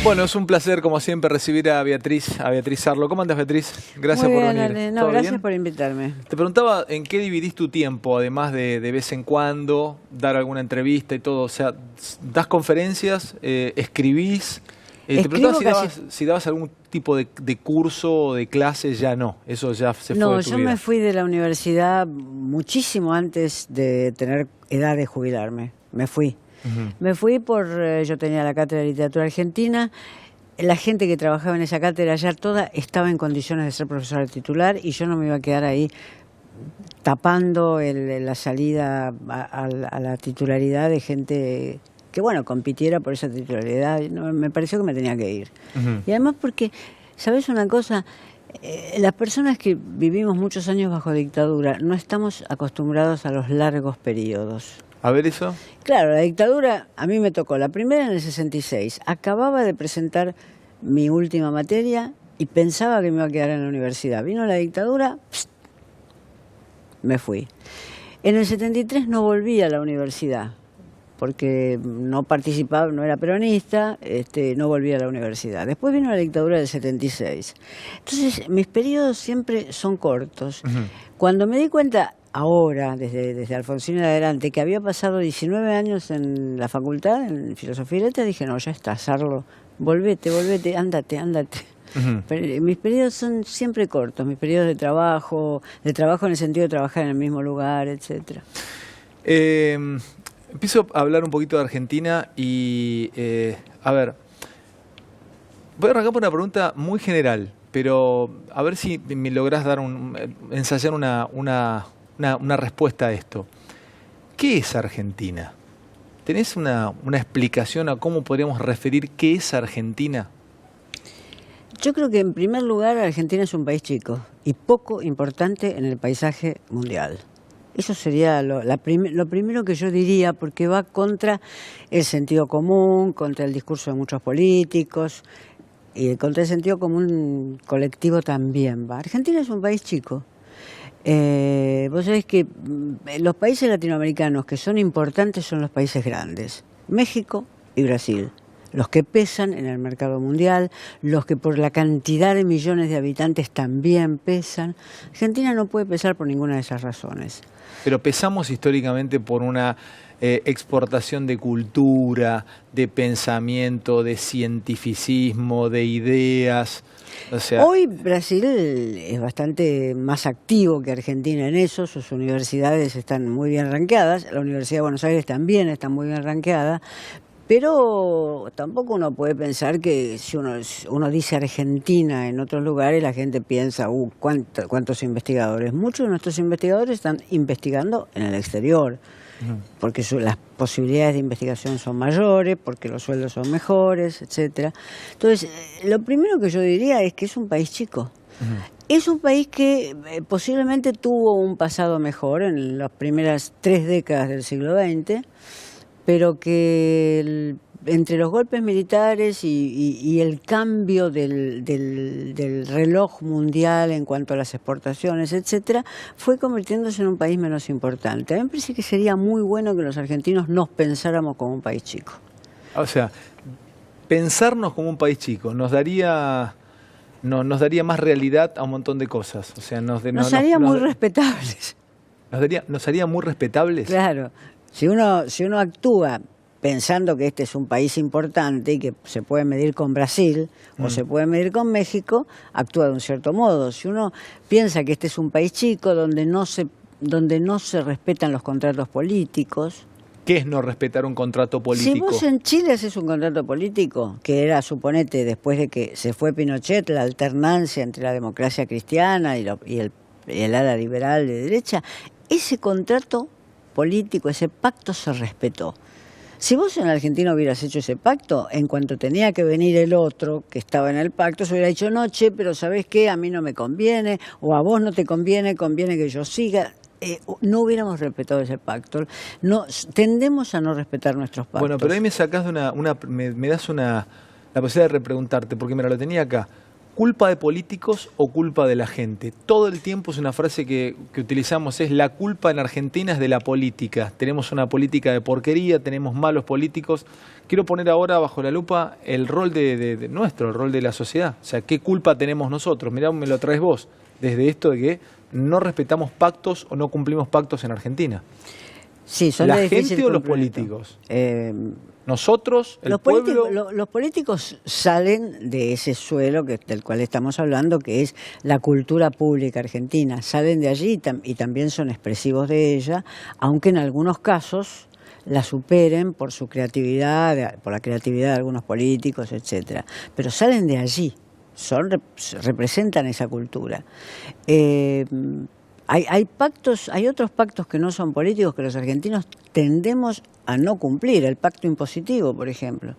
Bueno, es un placer, como siempre, recibir a Beatriz Arlo. ¿Cómo andas, Beatriz? Gracias por venir. Ale. No, gracias por invitarme. Te preguntaba en qué dividís tu tiempo, además de vez en cuando dar alguna entrevista y todo. O sea, ¿das conferencias? ¿Escribís? Te preguntaba si dabas algún tipo de curso o de clase. Ya no, eso ya se fue de tu vida. No, yo me fui de la universidad muchísimo antes de tener edad de jubilarme. Me fui. Me fui yo tenía la cátedra de literatura argentina, la gente que trabajaba en esa cátedra ya toda estaba en condiciones de ser profesora titular y yo no me iba a quedar ahí tapando la salida a la titularidad de gente que, bueno, compitiera por esa titularidad. No, me pareció que me tenía que ir. Y además porque, ¿sabes una cosa? Las personas que vivimos muchos años bajo dictadura no estamos acostumbrados a los largos periodos. A ver eso. Claro, la dictadura a mí me tocó la primera en el 66. Acababa de presentar mi última materia y pensaba que me iba a quedar en la universidad. Vino la dictadura, me fui. En el 73 no volví a la universidad porque no participaba, no era peronista, no volví a la universidad. Después vino la dictadura del 76. Entonces, mis periodos siempre son cortos. Cuando me di cuenta, ahora, desde Alfonsín en adelante, que había pasado 19 años en la facultad, en Filosofía y Letras, dije, no, ya está, Sarlo, volvete, ándate. Pero mis periodos son siempre cortos, mis periodos de trabajo en el sentido de trabajar en el mismo lugar, etcétera. Empiezo a hablar un poquito de Argentina y, a ver, voy a arrancar por una pregunta muy general, pero a ver si me lográs ensayar una respuesta a esto. ¿Qué es Argentina? ¿Tenés una explicación a cómo podríamos referir qué es Argentina? Yo creo que en primer lugar Argentina es un país chico y poco importante en el paisaje mundial. Eso sería lo primero que yo diría, porque va contra el sentido común, contra el discurso de muchos políticos y contra el sentido común colectivo también va. Argentina es un país chico. Vos sabés que los países latinoamericanos que son importantes son los países grandes, México y Brasil, los que pesan en el mercado mundial, los que por la cantidad de millones de habitantes también pesan. Argentina no puede pesar por ninguna de esas razones. Pero pesamos históricamente por una exportación de cultura, de pensamiento, de cientificismo, de ideas. O sea, hoy Brasil es bastante más activo que Argentina en eso, sus universidades están muy bien rankeadas, la Universidad de Buenos Aires también está muy bien rankeada, pero tampoco uno puede pensar que si uno dice Argentina en otros lugares, la gente piensa, ¿cuántos investigadores? Muchos de nuestros investigadores están investigando en el exterior, porque las posibilidades de investigación son mayores, porque los sueldos son mejores, etcétera. Entonces, lo primero que yo diría es que es un país chico. Es un país que posiblemente tuvo un pasado mejor en las primeras 3 décadas del siglo XX, pero que entre los golpes militares y el cambio del reloj mundial en cuanto a las exportaciones, etcétera, fue convirtiéndose en un país menos importante. A mí me parece que sería muy bueno que los argentinos nos pensáramos como un país chico. O sea, pensarnos como un país chico nos daría más realidad a un montón de cosas. O sea, nos haría muy respetables. ¿Nos haría muy respetables? Claro. Si uno actúa pensando que este es un país importante y que se puede medir con Brasil o se puede medir con México, actúa de un cierto modo. Si uno piensa que este es un país chico donde no se respetan los contratos políticos. ¿Qué es no respetar un contrato político? Si vos en Chile haces un contrato político, que era, suponete, después de que se fue Pinochet, la alternancia entre la democracia cristiana y el ala liberal de derecha, ese contrato político, ese pacto se respetó. Si vos en Argentina hubieras hecho ese pacto, en cuanto tenía que venir el otro que estaba en el pacto, se hubiera dicho, no, pero ¿sabés qué? A mí no me conviene, o a vos no te conviene que yo siga. No hubiéramos respetado ese pacto. No, tendemos a no respetar nuestros pactos. Bueno, pero ahí me sacás me das la posibilidad de repreguntarte, porque mira, lo tenía acá. ¿culpa de políticos o culpa de la gente? Todo el tiempo es una frase que utilizamos, es la culpa en Argentina es de la política. Tenemos una política de porquería, tenemos malos políticos. Quiero poner ahora bajo la lupa el rol de nuestro, el rol de la sociedad. O sea, ¿qué culpa tenemos nosotros? Mirá, me lo traes vos, desde esto de que no respetamos pactos o no cumplimos pactos en Argentina. Sí, son ¿La de difícil gente o los cumplimiento. políticos? Nosotros, el pueblo. los políticos salen de ese suelo del cual estamos hablando, que es la cultura pública argentina. Salen de allí y también son expresivos de ella, aunque en algunos casos la superen por su creatividad, por la creatividad de algunos políticos, etcétera. Pero salen de allí, representan esa cultura. Hay pactos, hay otros pactos que no son políticos que los argentinos tendemos a no cumplir. El pacto impositivo, por ejemplo.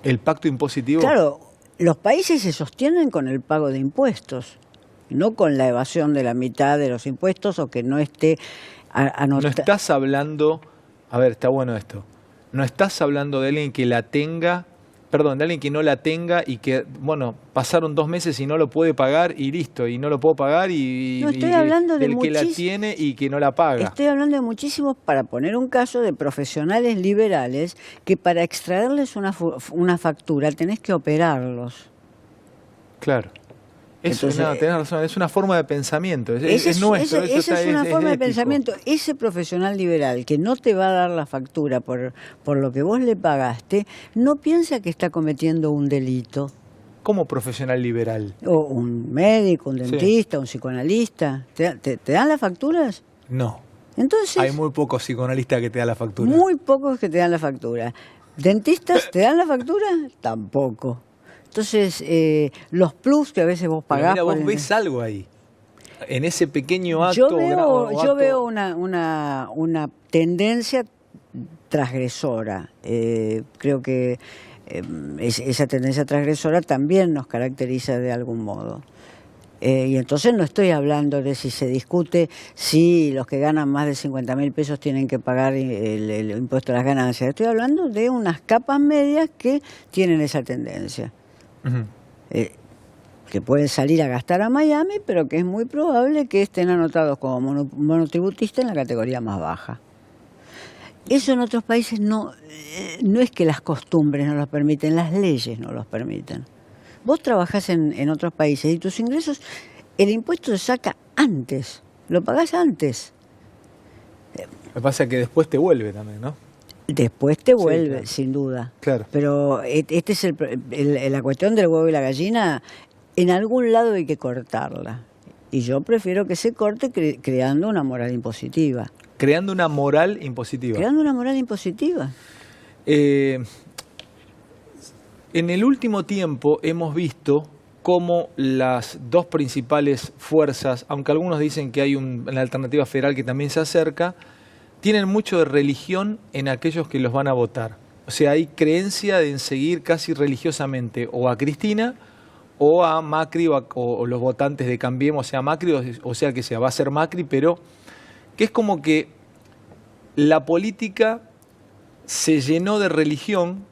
¿El pacto impositivo? Claro, los países se sostienen con el pago de impuestos, no con la evasión de la mitad de los impuestos o que no esté No estás hablando, a ver, está bueno esto, no estás hablando de alguien que la tenga, perdón, de alguien que no la tenga y que, bueno, pasaron 2 meses y no lo puede pagar y listo, y no lo puedo pagar no, estoy hablando del que la tiene y que no la paga. Estoy hablando de muchísimos, para poner un caso, de profesionales liberales que para extraerles una factura tenés que operarlos. Claro. Entonces, tenés razón, es una forma de pensamiento, es nuestro. Esa es una forma de pensamiento. Ese profesional liberal que no te va a dar la factura por lo que vos le pagaste, no piensa que está cometiendo un delito. ¿Cómo profesional liberal? O un médico, un dentista, un psicoanalista. ¿Te dan las facturas? No. Entonces, hay muy pocos psicoanalistas que te dan la factura. Muy pocos que te dan la factura. ¿Dentistas te dan la factura? Tampoco. Entonces, los plus que a veces vos pagás... Pero mira, vos ves algo ahí, en ese pequeño acto... Yo veo una tendencia transgresora. Creo que esa tendencia transgresora también nos caracteriza de algún modo. Y entonces no estoy hablando de si se discute si los que ganan más de 50.000 pesos tienen que pagar el impuesto a las ganancias. Estoy hablando de unas capas medias que tienen esa tendencia. Que pueden salir a gastar a Miami, pero que es muy probable que estén anotados como monotributistas en la categoría más baja. Eso en otros países no es que las costumbres no los permiten, las leyes no los permiten. Vos trabajás en otros países y tus ingresos, el impuesto se saca antes, lo pagás antes. Lo que pasa es que después te vuelve también, ¿no? Después te vuelve, sí, claro. Sin duda. Claro. Pero este es la cuestión del huevo y la gallina. En algún lado hay que cortarla. Y yo prefiero que se corte creando una moral impositiva. Creando una moral impositiva. Creando una moral impositiva. En el último tiempo hemos visto cómo las dos principales fuerzas, aunque algunos dicen que hay una alternativa federal que también se acerca, tienen mucho de religión en aquellos que los van a votar. O sea, hay creencia en seguir casi religiosamente o a Cristina o a Macri o los votantes de Cambiemos, sea Macri o sea que sea, va a ser Macri, pero que es como que la política se llenó de religión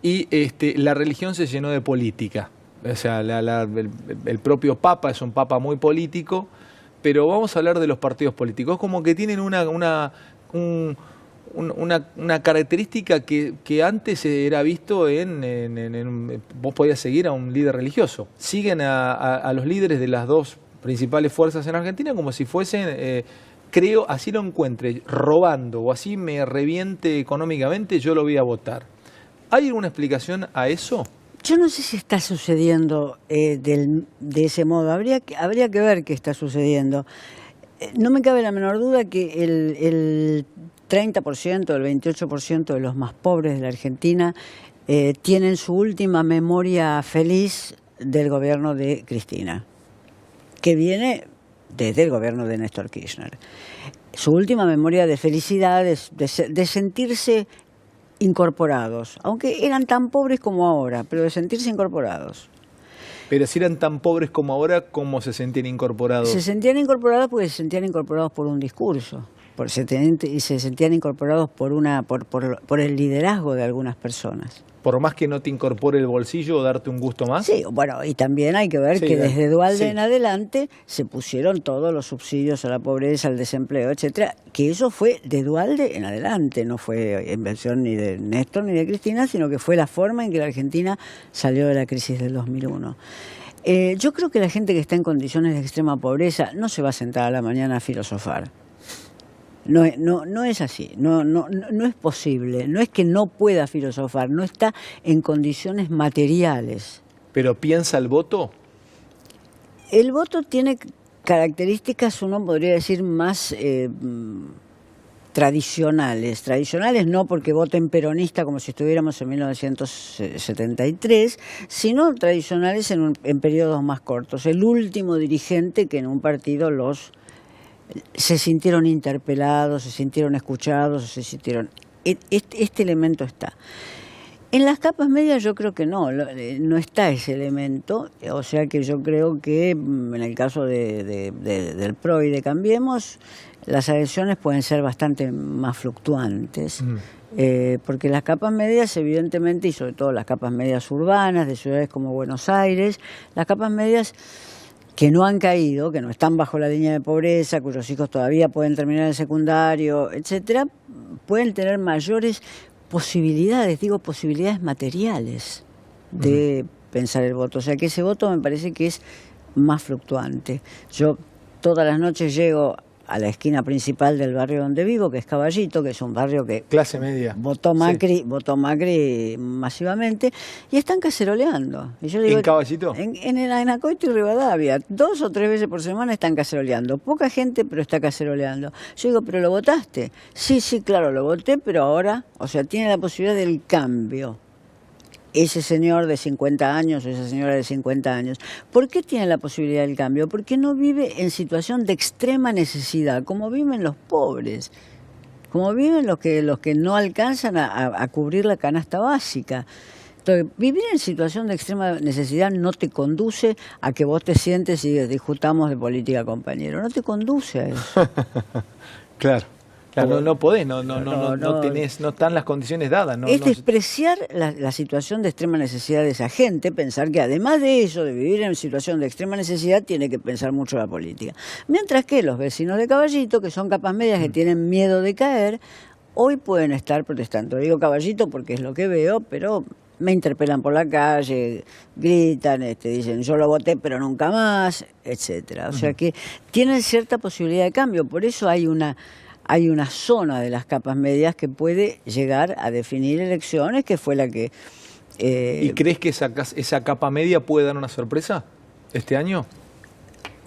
y la religión se llenó de política. O sea, el propio Papa es un Papa muy político, pero vamos a hablar de los partidos políticos. Como que tienen una característica que antes era visto vos podías seguir a un líder religioso. Siguen a los líderes de las dos principales fuerzas en Argentina como si fuesen, creo, así lo encuentre, robando o así me reviente económicamente, yo lo voy a votar. ¿Hay alguna explicación a eso? Yo no sé si está sucediendo de ese modo. Habría que ver qué está sucediendo. No me cabe la menor duda que el 30%, el 28% de los más pobres de la Argentina tienen su última memoria feliz del gobierno de Cristina, que viene desde el gobierno de Néstor Kirchner. Su última memoria de felicidad, de sentirse incorporados, aunque eran tan pobres como ahora, pero de sentirse incorporados. Pero si eran tan pobres como ahora, ¿cómo se sentían incorporados? Se sentían incorporados porque se sentían incorporados por un discurso. y se sentían incorporados por el liderazgo de algunas personas. Por más que no te incorpore el bolsillo o darte un gusto más. Sí, bueno, y también hay que ver que desde Duhalde en adelante se pusieron todos los subsidios a la pobreza, al desempleo, etcétera, que eso fue de Duhalde en adelante, no fue invención ni de Néstor ni de Cristina, sino que fue la forma en que la Argentina salió de la crisis del 2001. Yo creo que la gente que está en condiciones de extrema pobreza no se va a sentar a la mañana a filosofar. No es así, no es posible, no es que no pueda filosofar, no está en condiciones materiales. ¿Pero piensa el voto? El voto tiene características, uno podría decir, más tradicionales. Tradicionales no porque voten peronista como si estuviéramos en 1973, sino tradicionales en periodos más cortos. El último dirigente que en un partido se sintieron interpelados, se sintieron escuchados, se sintieron... Este elemento está. En las capas medias yo creo que no está ese elemento, o sea que yo creo que en el caso del PRO y de Cambiemos, las adhesiones pueden ser bastante más fluctuantes, porque las capas medias evidentemente, y sobre todo las capas medias urbanas de ciudades como Buenos Aires, las capas medias que no han caído, que no están bajo la línea de pobreza, cuyos hijos todavía pueden terminar el secundario, etcétera, pueden tener mayores posibilidades, digo posibilidades materiales de pensar el voto. O sea que ese voto me parece que es más fluctuante. Yo todas las noches llego a la esquina principal del barrio donde vivo, que es Caballito, que es un barrio que clase media votó Macri masivamente, y están caceroleando. Y yo digo, ¿en Caballito? En el Anacoito y Rivadavia, 2 o 3 veces por semana están caceroleando. Poca gente, pero está caceroleando. Yo digo, ¿pero lo votaste? Sí, claro, lo voté, pero ahora, o sea, tiene la posibilidad del cambio. Ese señor de 50 años o esa señora de 50 años. ¿Por qué tiene la posibilidad del cambio? Porque no vive en situación de extrema necesidad, como viven los pobres, como viven los que no alcanzan a cubrir la canasta básica. Entonces, vivir en situación de extrema necesidad no te conduce a que vos te sientes y discutamos de política, compañero. No te conduce a eso. Claro. No podés, no están las condiciones dadas. Es despreciar la situación de extrema necesidad de esa gente, pensar que además de eso, de vivir en situación de extrema necesidad, tiene que pensar mucho la política. Mientras que los vecinos de Caballito, que son capas medias que tienen miedo de caer, hoy pueden estar protestando. Digo Caballito porque es lo que veo, pero me interpelan por la calle, gritan, dicen yo lo voté pero nunca más, etcétera. O sea que tienen cierta posibilidad de cambio, por eso hay una zona de las capas medias que puede llegar a definir elecciones, que fue la que... ¿Y crees que esa capa media puede dar una sorpresa este año?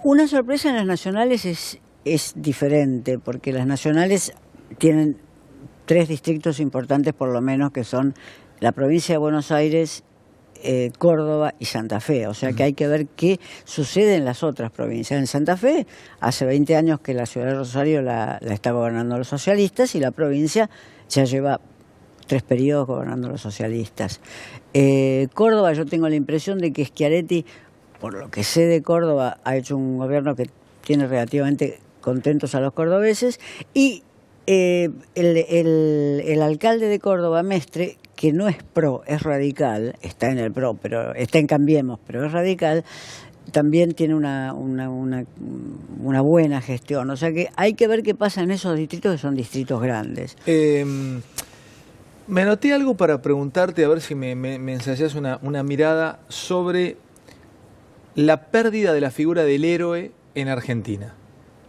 Una sorpresa en las nacionales es diferente, porque las nacionales tienen 3 distritos importantes por lo menos, que son la provincia de Buenos Aires, Córdoba y Santa Fe. O sea que hay que ver qué sucede en las otras provincias. En Santa Fe, hace 20 años que la ciudad de Rosario la está gobernando los socialistas y la provincia ya lleva 3 periodos gobernando los socialistas. Córdoba, yo tengo la impresión de que Schiaretti, por lo que sé de Córdoba, ha hecho un gobierno que tiene relativamente contentos a los cordobeses, y el alcalde de Córdoba, Mestre, que no es PRO, es radical, está en el PRO, pero está en Cambiemos, pero es radical, también tiene una buena gestión. O sea que hay que ver qué pasa en esos distritos, que son distritos grandes. Me anoté algo para preguntarte, a ver si me ensayás una mirada sobre la pérdida de la figura del héroe en Argentina.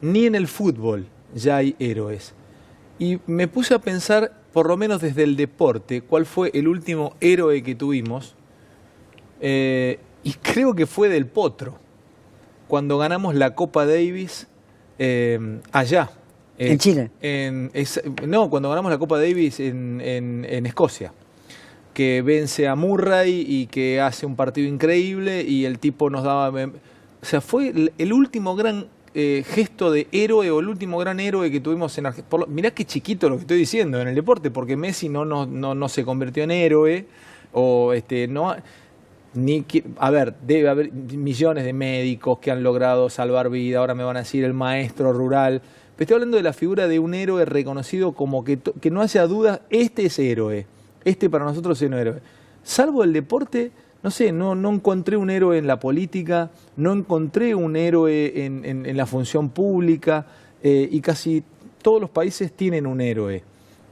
Ni en el fútbol ya hay héroes. Y me puse a pensar, por lo menos desde el deporte, cuál fue el último héroe que tuvimos. Y creo que fue Del Potro, cuando ganamos la Copa Davis allá. ¿En Chile? No, cuando ganamos la Copa Davis en Escocia, que vence a Murray y que hace un partido increíble y el tipo nos daba... O sea, fue el último gran gesto de héroe, o el último gran héroe que tuvimos en Argentina. Mirá qué chiquito lo que estoy diciendo en el deporte, porque Messi no se convirtió en héroe, o no... A ver, debe haber millones de médicos que han logrado salvar vida, ahora me van a decir el maestro rural, Estoy hablando de la figura de un héroe reconocido como que no haya dudas, este es héroe. Este para nosotros es un héroe. Salvo el deporte, no sé, no encontré un héroe en la política, no encontré un héroe en la función pública, y casi todos los países tienen un héroe.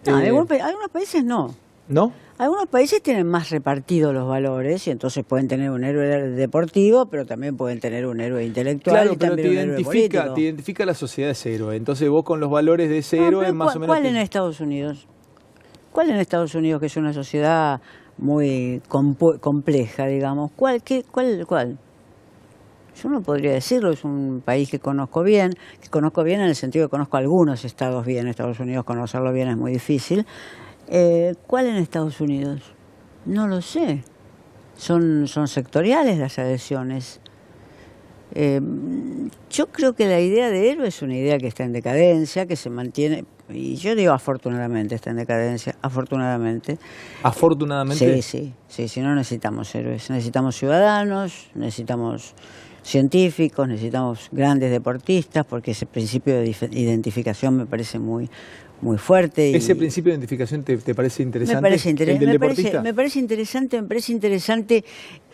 No, algunos países no. ¿No? Algunos países tienen más repartidos los valores y entonces pueden tener un héroe deportivo, pero también pueden tener un héroe intelectual, claro, y pero también un héroe político. te identifica la sociedad de ese héroe. Entonces vos con los valores de ese héroe más o menos... ¿Cuál en Estados Unidos? ¿Cuál en Estados Unidos, que es una sociedad muy compleja, digamos? ¿Cuál? Yo no podría decirlo, es un país que conozco bien en el sentido que conozco algunos estados bien. Estados Unidos conocerlo bien es muy difícil. ¿Cuál en Estados Unidos? No lo sé. Son sectoriales las adhesiones. Yo creo que la idea de héroe es una idea que está en decadencia, que se mantiene, y yo digo afortunadamente está en decadencia, afortunadamente. ¿Afortunadamente? Sí, si no necesitamos héroes, necesitamos ciudadanos, necesitamos científicos, necesitamos grandes deportistas, porque ese principio de identificación me parece muy fuerte. ¿Ese principio de identificación te parece interesante? Me parece interesante. Me parece interesante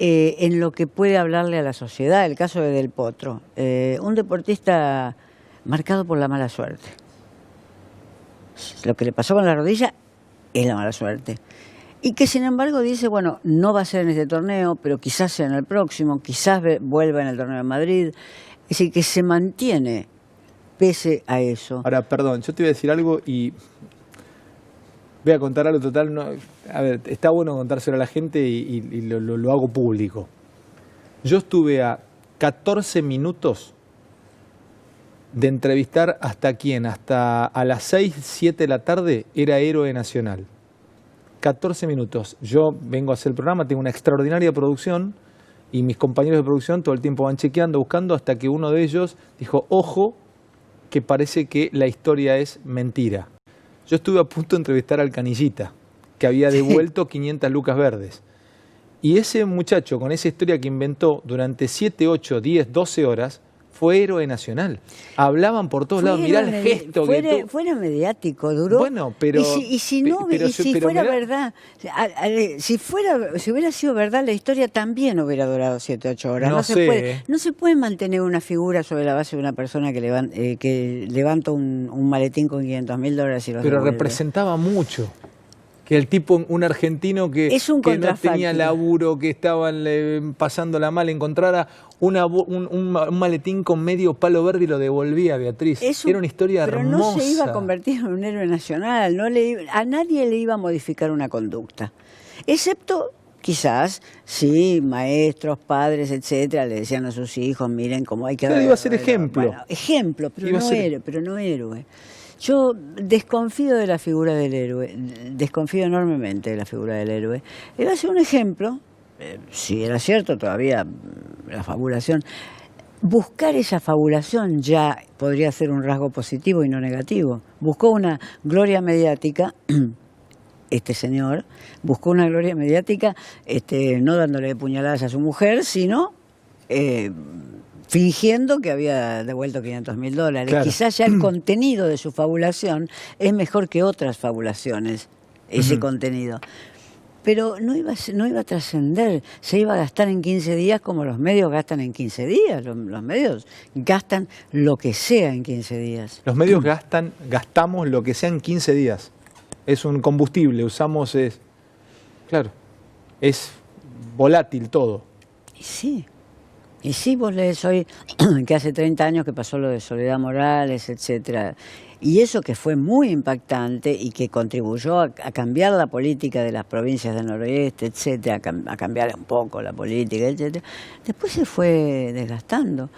en lo que puede hablarle a la sociedad. El caso de Del Potro, un deportista marcado por la mala suerte. Lo que le pasó con la rodilla es la mala suerte. Y que sin embargo dice, bueno, no va a ser en este torneo, pero quizás sea en el próximo, quizás vuelva en el torneo de Madrid. Es decir, que se mantiene pese a eso. Ahora, perdón, yo te voy a decir algo y voy a contar algo total. No, a ver, está bueno contárselo a la gente y lo hago público. Yo estuve a 14 minutos de entrevistar hasta a las 6, 7 de la tarde era héroe nacional. 14 minutos. Yo vengo a hacer el programa, tengo una extraordinaria producción y mis compañeros de producción todo el tiempo van chequeando, buscando, hasta que uno de ellos dijo, ojo, que parece que la historia es mentira. Yo estuve a punto de entrevistar al Canillita, que había devuelto 500 lucas verdes. Y ese muchacho, con esa historia que inventó durante 7, 8, 10, 12 horas, fue héroe nacional. Hablaban por todos lados, mirá el gesto fuera mediático, duró. Bueno, pero... si fuera verdad, si hubiera sido verdad, la historia también hubiera durado 7, 8 horas. No se puede mantener una figura sobre la base de una persona que levanta un maletín con $500.000 y los Pero devuelve. representaba mucho. Que el tipo, un argentino que no tenía laburo, que estaba pasándola mal, encontrara un maletín con medio palo verde y lo devolvía a Beatriz. Era una historia hermosa. Pero no se iba a convertir en un héroe nacional, a nadie le iba a modificar una conducta. Excepto, quizás, sí, maestros, padres, etcétera, le decían a sus hijos, miren cómo hay que... Pero iba a ser ejemplo. Bueno, ejemplo, pero no héroe. Yo desconfío de la figura del héroe, desconfío enormemente de la figura del héroe. Él hace un ejemplo, si era cierto todavía la fabulación, buscar esa fabulación ya podría ser un rasgo positivo y no negativo. Buscó una gloria mediática, este señor, buscó una gloria mediática no dándole puñaladas a su mujer, sino... fingiendo que había devuelto $500.000. Claro. Quizás ya el contenido de su fabulación es mejor que otras fabulaciones, ese contenido. Pero no iba a trascender, se iba a gastar en 15 días como los medios gastan en 15 días. Los medios gastan lo que sea en 15 días. Los medios gastamos lo que sea en 15 días. Es un combustible, claro, es volátil todo. Y sí, vos lees hoy que hace 30 años que pasó lo de Soledad Morales, etcétera, y eso que fue muy impactante y que contribuyó a cambiar la política de las provincias del noroeste, etcétera, a cambiar un poco la política, etcétera, después se fue desgastando.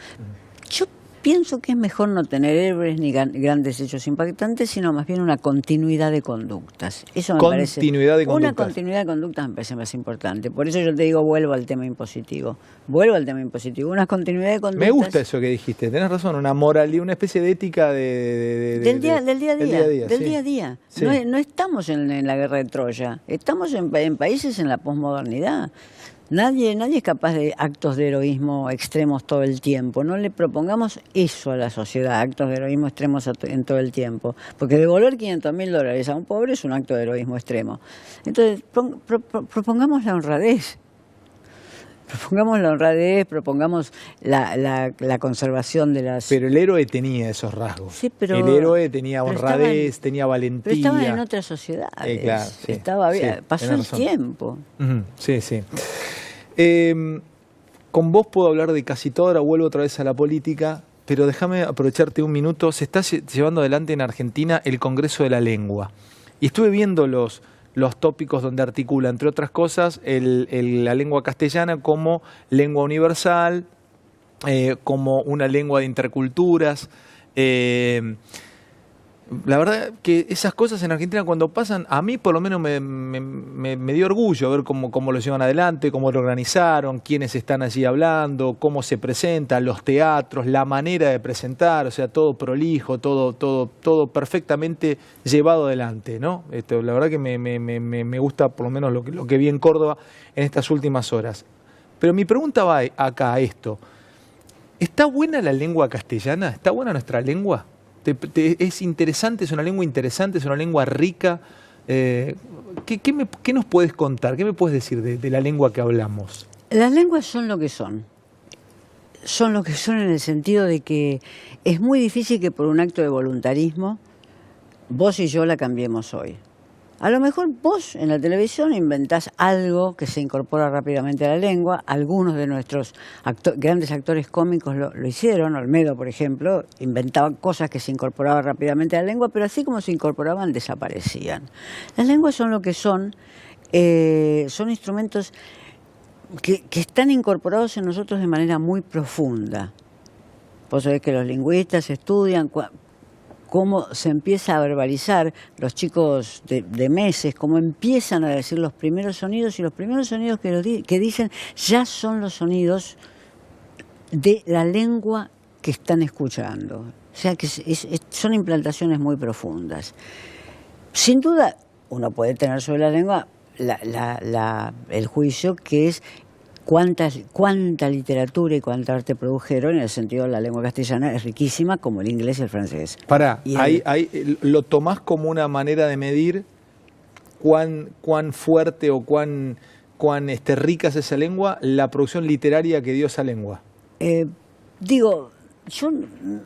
Yo pienso que es mejor no tener héroes ni grandes hechos impactantes, sino más bien una continuidad de conductas. Eso me parece. Una continuidad de conductas me parece más importante. Por eso yo te digo, vuelvo al tema impositivo. Una continuidad de conductas. Me gusta eso que dijiste, tenés razón, una moralidad, una especie de ética del día a día. Sí. No estamos en la guerra de Troya, estamos en países en la posmodernidad. Nadie es capaz de actos de heroísmo extremos todo el tiempo. No le propongamos eso a la sociedad, actos de heroísmo extremos en todo el tiempo. Porque devolver $500.000 a un pobre es un acto de heroísmo extremo. Entonces, propongamos la honradez. Propongamos la honradez, propongamos la conservación de las... Pero el héroe tenía esos rasgos. Sí, pero, el héroe tenía honradez, tenía valentía. Pero estaban en otras sociedades. Claro, sí, estaba bien, sí, pasó el razón. tiempo. Sí, sí. Con vos puedo hablar de casi todo, ahora vuelvo otra vez a la política, pero déjame aprovecharte un minuto. Se está llevando adelante en Argentina el Congreso de la Lengua. Y estuve viendo los tópicos donde articula, entre otras cosas, la lengua castellana como lengua universal, como una lengua de interculturas. La verdad que esas cosas en Argentina cuando pasan, a mí por lo menos me dio orgullo ver cómo lo llevan adelante, cómo lo organizaron, quiénes están allí hablando, cómo se presenta, los teatros, la manera de presentar, o sea, todo prolijo, todo perfectamente llevado adelante, ¿no? La verdad que me gusta por lo menos lo que vi en Córdoba en estas últimas horas. Pero mi pregunta va acá a esto. ¿Está buena la lengua castellana? ¿Está buena nuestra lengua? ¿Es interesante? ¿Es una lengua interesante? ¿Es una lengua rica? ¿Qué nos puedes contar? ¿Qué me puedes decir de la lengua que hablamos? Las lenguas son lo que son. Son lo que son en el sentido de que es muy difícil que por un acto de voluntarismo vos y yo la cambiemos hoy. A lo mejor vos en la televisión inventás algo que se incorpora rápidamente a la lengua. Algunos de nuestros grandes actores cómicos lo hicieron. Olmedo, por ejemplo, inventaba cosas que se incorporaban rápidamente a la lengua, pero así como se incorporaban, desaparecían. Las lenguas son lo que son instrumentos que están incorporados en nosotros de manera muy profunda. Vos sabés que los lingüistas estudian cómo se empieza a verbalizar los chicos de meses, cómo empiezan a decir los primeros sonidos, y los primeros sonidos que dicen ya son los sonidos de la lengua que están escuchando. O sea que son implantaciones muy profundas. Sin duda, uno puede tener sobre la lengua el juicio que es cuánta literatura y cuánta arte produjeron. En el sentido de la lengua castellana es riquísima, como el inglés y el francés. Ahí lo tomás como una manera de medir cuán fuerte o cuán rica es esa lengua, la producción literaria que dio esa lengua. Yo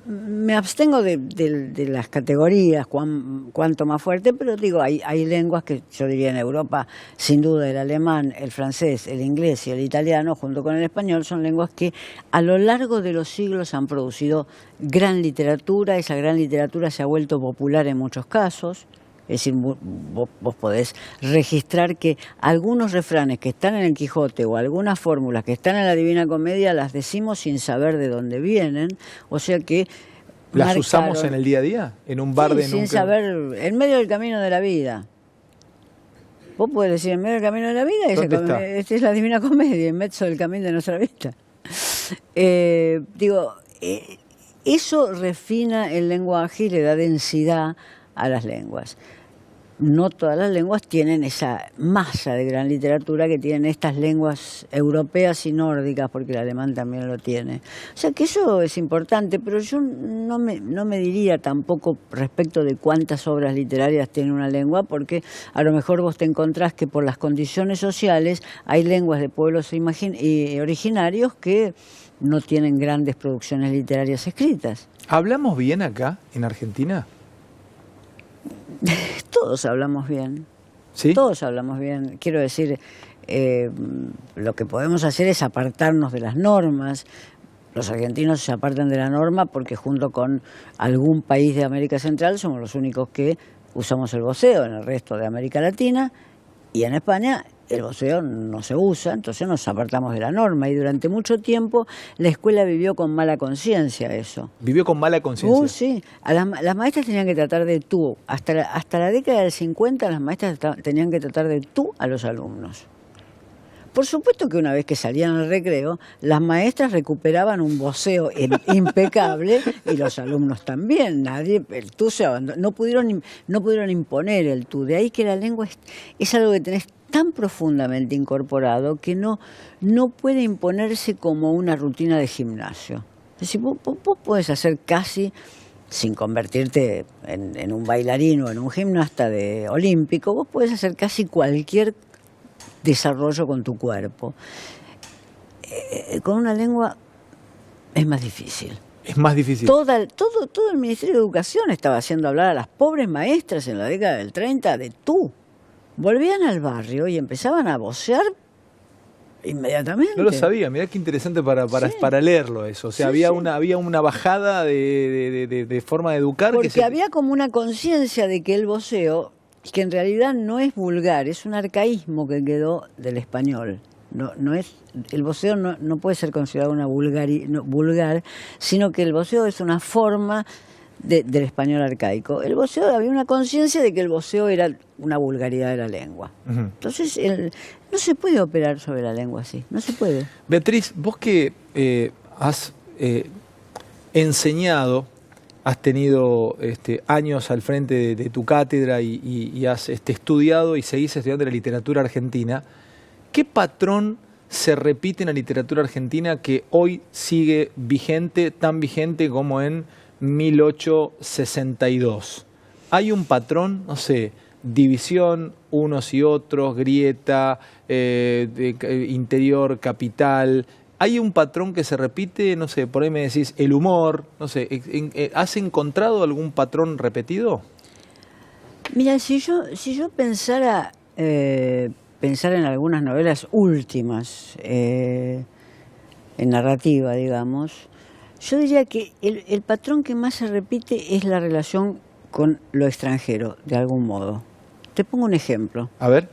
me abstengo de las categorías, cuánto más fuerte, pero hay lenguas que yo diría en Europa, sin duda el alemán, el francés, el inglés y el italiano, junto con el español, son lenguas que a lo largo de los siglos han producido gran literatura. Esa gran literatura se ha vuelto popular en muchos casos. Es decir, vos podés registrar que algunos refranes que están en el Quijote o algunas fórmulas que están en la Divina Comedia las decimos sin saber de dónde vienen. O sea que ¿las usamos en el día a día? ¿En un bar de nunca? Sin saber, en medio del camino de la vida. Vos podés decir en medio del camino de la vida, esta es la Divina Comedia, en medio del camino de nuestra vida. Eso refina el lenguaje y le da densidad a las lenguas. No todas las lenguas tienen esa masa de gran literatura que tienen estas lenguas europeas y nórdicas, porque el alemán también lo tiene. O sea que eso es importante, pero yo no me diría tampoco respecto de cuántas obras literarias tiene una lengua, porque a lo mejor vos te encontrás que por las condiciones sociales hay lenguas de pueblos originarios que no tienen grandes producciones literarias escritas. ¿Hablamos bien acá, en Argentina? Todos hablamos bien. ¿Sí? Todos hablamos bien. Quiero decir, lo que podemos hacer es apartarnos de las normas. Los argentinos se apartan de la norma porque junto con algún país de América Central somos los únicos que usamos el voceo. En el resto de América Latina y en España el voceo no se usa, entonces nos apartamos de la norma. Y durante mucho tiempo la escuela vivió con mala conciencia eso. ¿Vivió con mala conciencia? Sí. Las maestras tenían que tratar de tú. Hasta la década del 50 las maestras tenían que tratar de tú a los alumnos. Por supuesto que una vez que salían al recreo, las maestras recuperaban un voceo impecable y los alumnos también. El tú se abandonó, no pudieron imponer el tú. De ahí que la lengua es algo que tenés tan profundamente incorporado que no puede imponerse como una rutina de gimnasio. Es decir, vos podés hacer casi, sin convertirte en un bailarín o en un gimnasta olímpico, vos podés hacer casi cualquier desarrollo con tu cuerpo. Con una lengua es más difícil. Es más difícil. Todo el Ministerio de Educación estaba haciendo hablar a las pobres maestras en la década del 30 de tú. Volvían al barrio y empezaban a vocear inmediatamente. No lo sabía, mirá qué interesante para leerlo eso. O sea, había una bajada de forma de educar. Porque había como una conciencia de que el voceo, que en realidad no es vulgar, es un arcaísmo que quedó del español. El voceo no puede ser considerado vulgar, sino que el voceo es una forma del español arcaico. El voceo, había una conciencia de que el voceo era una vulgaridad de la lengua. Entonces, no se puede operar sobre la lengua así, no se puede. Beatriz, vos que has enseñado, has tenido años al frente de tu cátedra y has estudiado y seguís estudiando la literatura argentina, ¿qué patrón se repite en la literatura argentina que hoy sigue vigente, tan vigente como en 1862? ¿Hay un patrón, no sé, división, unos y otros, grieta, interior, capital? ¿Hay un patrón que se repite? No sé, por ahí me decís, el humor, no sé, ¿has encontrado algún patrón repetido? Mira, si yo pensara en algunas novelas últimas, en narrativa, digamos, yo diría que el patrón que más se repite es la relación con lo extranjero, de algún modo. Te pongo un ejemplo. A ver.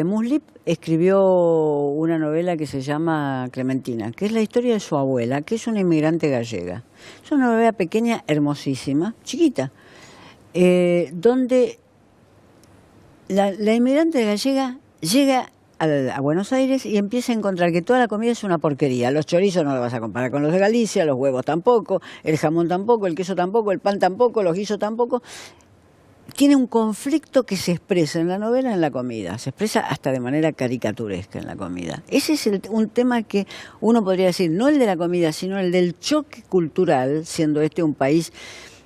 Muslip escribió una novela que se llama Clementina, que es la historia de su abuela, que es una inmigrante gallega. Es una novela pequeña, hermosísima, chiquita, donde la inmigrante gallega llega a Buenos Aires y empieza a encontrar que toda la comida es una porquería. Los chorizos no los vas a comparar con los de Galicia, los huevos tampoco, el jamón tampoco, el queso tampoco, el pan tampoco, los guisos tampoco. Tiene un conflicto que se expresa en la novela en la comida, se expresa hasta de manera caricaturesca en la comida. Ese es un tema que uno podría decir, no el de la comida, sino el del choque cultural, siendo este un país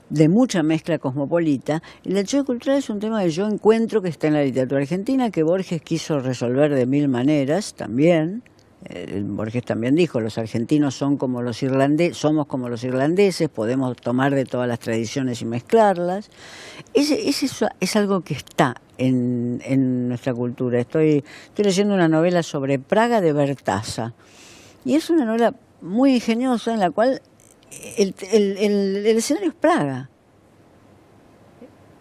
de mucha mezcla cosmopolita. El del choque cultural es un tema que yo encuentro que está en la literatura argentina, que Borges quiso resolver de mil maneras también. Borges también dijo, los argentinos somos como los irlandeses, podemos tomar de todas las tradiciones y mezclarlas. Eso es algo que está en nuestra cultura. Estoy leyendo una novela sobre Praga de Bertazza, y es una novela muy ingeniosa en la cual el escenario es Praga.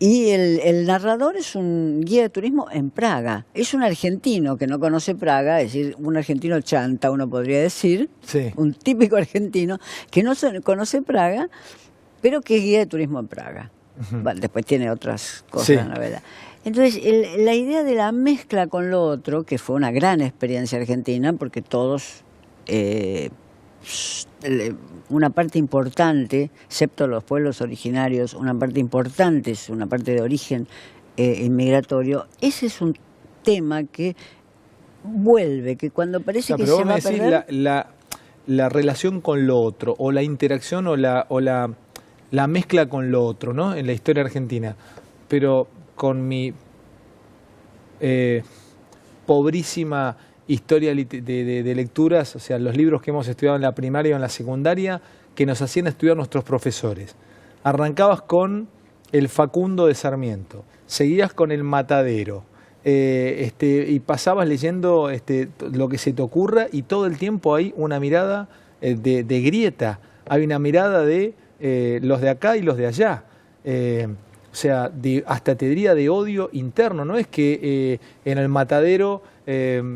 Y el narrador es un guía de turismo en Praga. Es un argentino que no conoce Praga, es decir, un argentino chanta, uno podría decir, sí, un típico argentino que no conoce Praga, pero que es guía de turismo en Praga. Bueno, después tiene otras cosas, sí, en la novela. Entonces, la idea de la mezcla con lo otro, que fue una gran experiencia argentina, porque todos... una parte importante, excepto los pueblos originarios, una parte importante es una parte de origen inmigratorio. Ese es un tema que vuelve, que cuando parece que se va a perder... la relación con lo otro, o la interacción o la mezcla con lo otro, ¿no? En la historia argentina. Pero con mi pobrísima historia de lecturas, o sea, los libros que hemos estudiado en la primaria o en la secundaria, que nos hacían estudiar nuestros profesores. Arrancabas con el Facundo de Sarmiento, seguías con el Matadero, y pasabas leyendo lo que se te ocurra, y todo el tiempo hay una mirada de grieta, hay una mirada de los de acá y los de allá. O sea, hasta te diría de odio interno. No es que en el Matadero